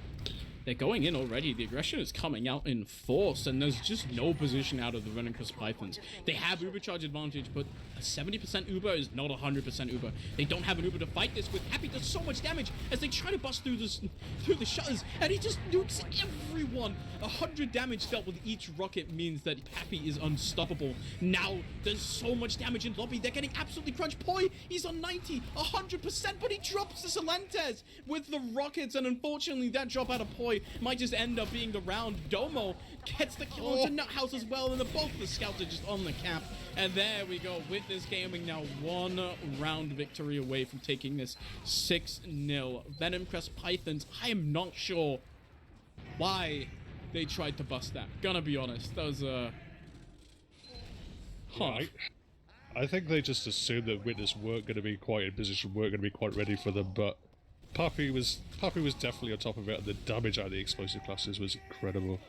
They're going in already. The aggression is coming out in force, and there's just no position out of the Venomcrest Pythons. They have Uber charge advantage, but a 70% Uber is not 100% Uber. They don't have an Uber to fight this with. Happy does so much damage as they try to bust through the shutters, and he just nukes everyone. 100 damage dealt with each rocket means that Pappy is unstoppable. Now there's so much damage in lobby. They're getting absolutely crunched. Poi, he's on 90, 100%, but he drops the Silentes with the rockets, and unfortunately that drop out of Poi might just end up being the round. Domo gets the kill onto Nuthouse as well, and both the scouts are just on the cap. And there we go. Witness Gaming now 1 round victory away from taking this 6-0. Venomcrest Pythons, I am not sure why they tried to bust that. Gonna be honest. That was I think they just assumed that Witness weren't going to be quite in position, weren't going to be quite ready for them, but Papi was definitely on top of it, and the damage out of the explosive classes was incredible.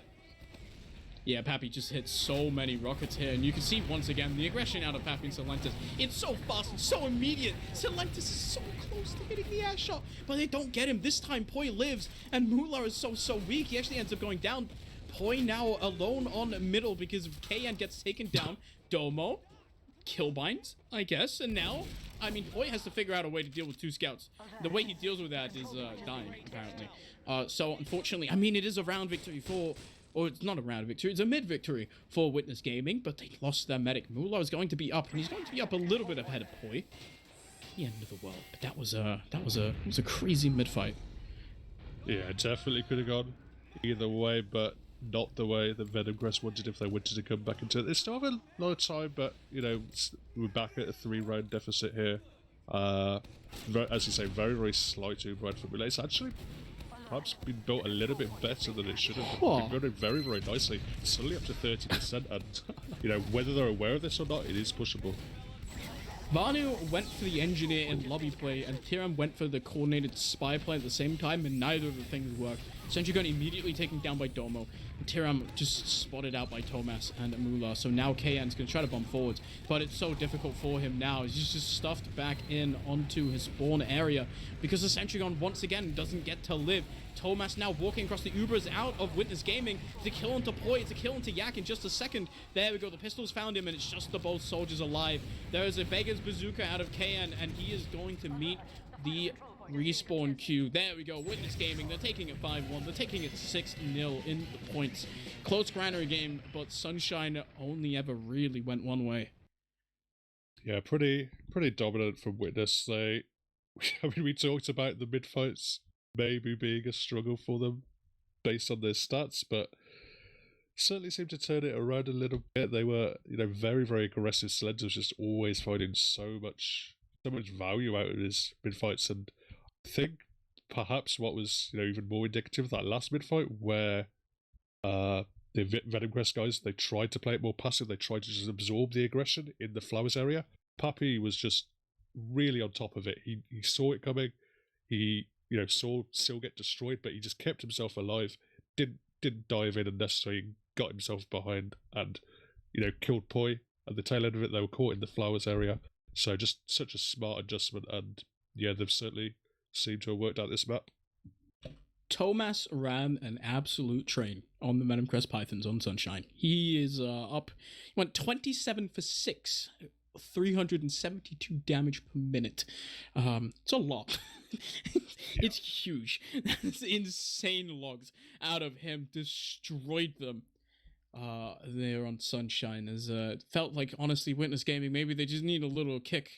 Yeah, Pappy just hit so many rockets here, and you can see once again the aggression out of Pappy and Silentis. It's so fast and so immediate. Silentis is so close to hitting the air shot, but they don't get him. This time, Poi lives, and Mular is so weak. He actually ends up going down. Poi now alone on middle because KN gets taken down. Domo, killbinds, I guess, and now, I mean, Poi has to figure out a way to deal with 2 scouts. The way he deals with that is dying, apparently. So, unfortunately, I mean, it is a round victory for... Or it's not a round victory, it's a mid-victory for Witness Gaming, but they lost their medic. Mular is going to be up, and he's going to be up a little bit ahead of Poi. The end of the world. But that was a crazy mid-fight. Yeah, definitely could have gone either way, but not the way that Venomcrest wanted if they wanted to come back into it. They still have a lot of time, but, you know, we're back at a 3-round deficit here. As you say, very, very slight to from relay. It's actually perhaps been built a little bit better than it should have. Been building very, very nicely. It's suddenly up to 30%, and, you know, whether they're aware of this or not, it is pushable. Vanu went for the engineer in lobby play, and Tiram went for the coordinated spy play at the same time, and neither of the things worked. Senjugan immediately taken down by Domo, and Tiram just spotted out by Tomas and Mular, so now KN's going to try to bomb forwards, but it's so difficult for him now. He's just stuffed back in onto his spawn area, because the Senjugan once again doesn't get to live. Tomas now walking across the Ubers out of Witness Gaming. It's a kill onto Poi, it's a kill onto Yak in just a second. There we go, the pistols found him, and it's just the both soldiers alive. There is a Beggar's Bazooka out of KN, and he is going to meet the respawn queue. There we go, Witness Gaming, they're taking it 5-1, they're taking it 6-0 in the points. Close Granary game, but Sunshine only ever really went one way. Yeah, pretty dominant from Witness. I mean, we talked about the mid-fights maybe being a struggle for them based on their stats, but certainly seemed to turn it around a little bit. They were, you know, very, very aggressive. Silent was just always finding so much value out of his mid-fights, and I think perhaps what was, you know, even more indicative of that last mid-fight where the Venomcrest guys, they tried to play it more passive, they tried to just absorb the aggression in the flowers area. Papi was just really on top of it. He saw it coming, he, you know, saw Sil get destroyed, but he just kept himself alive, didn't dive in unnecessarily, got himself behind, and, you know, killed Poi. At the tail end of it, they were caught in the flowers area. So just such a smart adjustment, and yeah, they've certainly seemed to have worked out this map. Tomas ran an absolute train on the Venomcrest Pythons on Sunshine. He is up, he went 27 for 6, 372 damage per minute. It's a lot. It's huge. That's insane logs out of him. Destroyed them there on Sunshine. As felt like, honestly, Witness Gaming, maybe they just need a little kick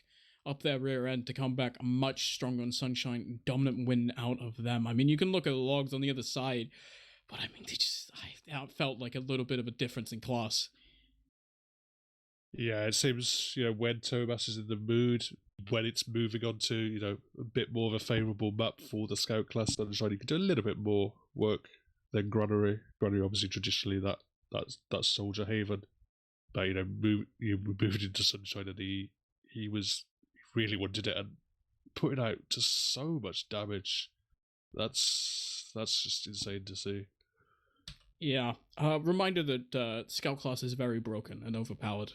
up their rear end to come back much stronger on Sunshine. Dominant win out of them. I mean, you can look at the logs on the other side, but I mean, I felt like a little bit of a difference in class. Yeah, it seems, you know, when Tomas is in the mood, when it's moving on to, you know, a bit more of a favourable map for the scout class, Sunshine, you can do a little bit more work than Granary. Granary, obviously, traditionally that soldier haven, but, you know, moved into Sunshine, and he really wanted it, and putting out just so much damage. That's just insane to see. Yeah, reminder that Scout class is very broken and overpowered.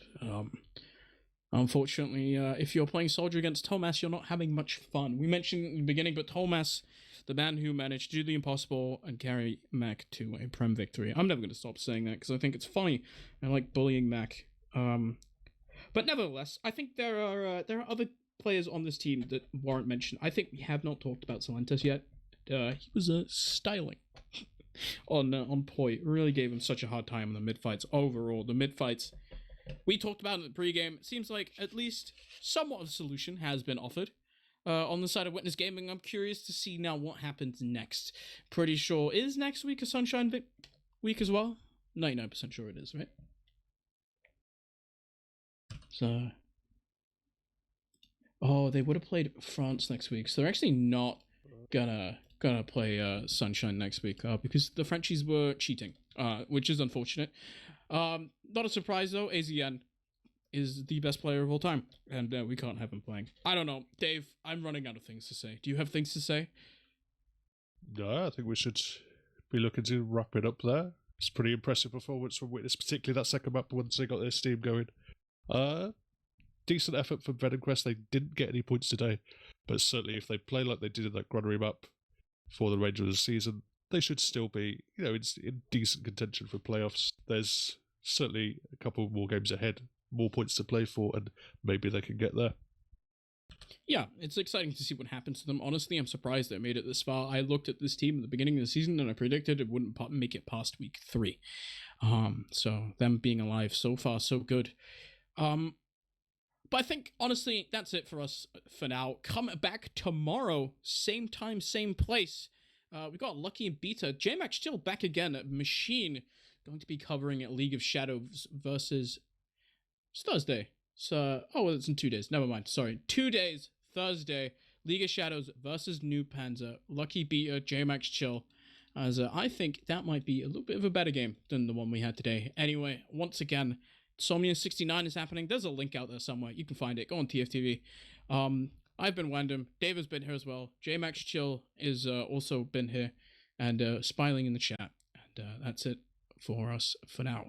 Unfortunately, if you're playing Soldier against Tomas, you're not having much fun. We mentioned in the beginning, but Tomas, the man who managed to do the impossible and carry Mac to a Prem victory. I'm never going to stop saying that because I think it's funny. I like bullying Mac. But nevertheless, I think there are other players on this team that warrant mention. I think we have not talked about Silentis yet. He was styling on Poi. Really gave him such a hard time in the mid-fights. Overall, the mid-fights we talked about in the pregame. It seems like at least somewhat of a solution has been offered. On the side of Witness Gaming, I'm curious to see now what happens next. Pretty sure, is next week a Sunshine week as well? 99% sure it is, right? So, oh, they would have played France next week, so they're actually not gonna play Sunshine next week because the Frenchies were cheating, which is unfortunate. Not a surprise though. AZN is the best player of all time, and we can't have him playing. I don't know, Dave. I'm running out of things to say. Do you have things to say? No, I think we should be looking to wrap it up there. It's pretty impressive performance from Witness, particularly that second map once they got their steam going. Decent effort from Venomcrest. They didn't get any points today, but certainly if they play like they did in that Granary map for the remainder of the season, they should still be, in decent contention for playoffs. There's certainly a couple more games ahead, more points to play for, and maybe they can get there. Yeah, it's exciting to see what happens to them. Honestly, I'm surprised they made it this far. I looked at this team at the beginning of the season and I predicted it wouldn't make it past week 3. So them being alive so far, so good. But I think, honestly, that's it for us for now. Come back tomorrow, same time, same place. We got Lucky and Beta. JMaxchill back again at Machine. Going to be covering at League of Shadows versus... It's Thursday. So, it's in 2 days. Never mind. Sorry. 2 days. Thursday. League of Shadows versus New Panzer. Lucky Beta, JMaxchill. As I think that might be a little bit of a better game than the one we had today. Anyway, once again... Somnia 69 is happening. There's a link out there somewhere. You can find it. Go on TFTV. I've been Wandum. Dave has been here as well. JMaxchill is also been here and smiling in the chat. And that's it for us for now.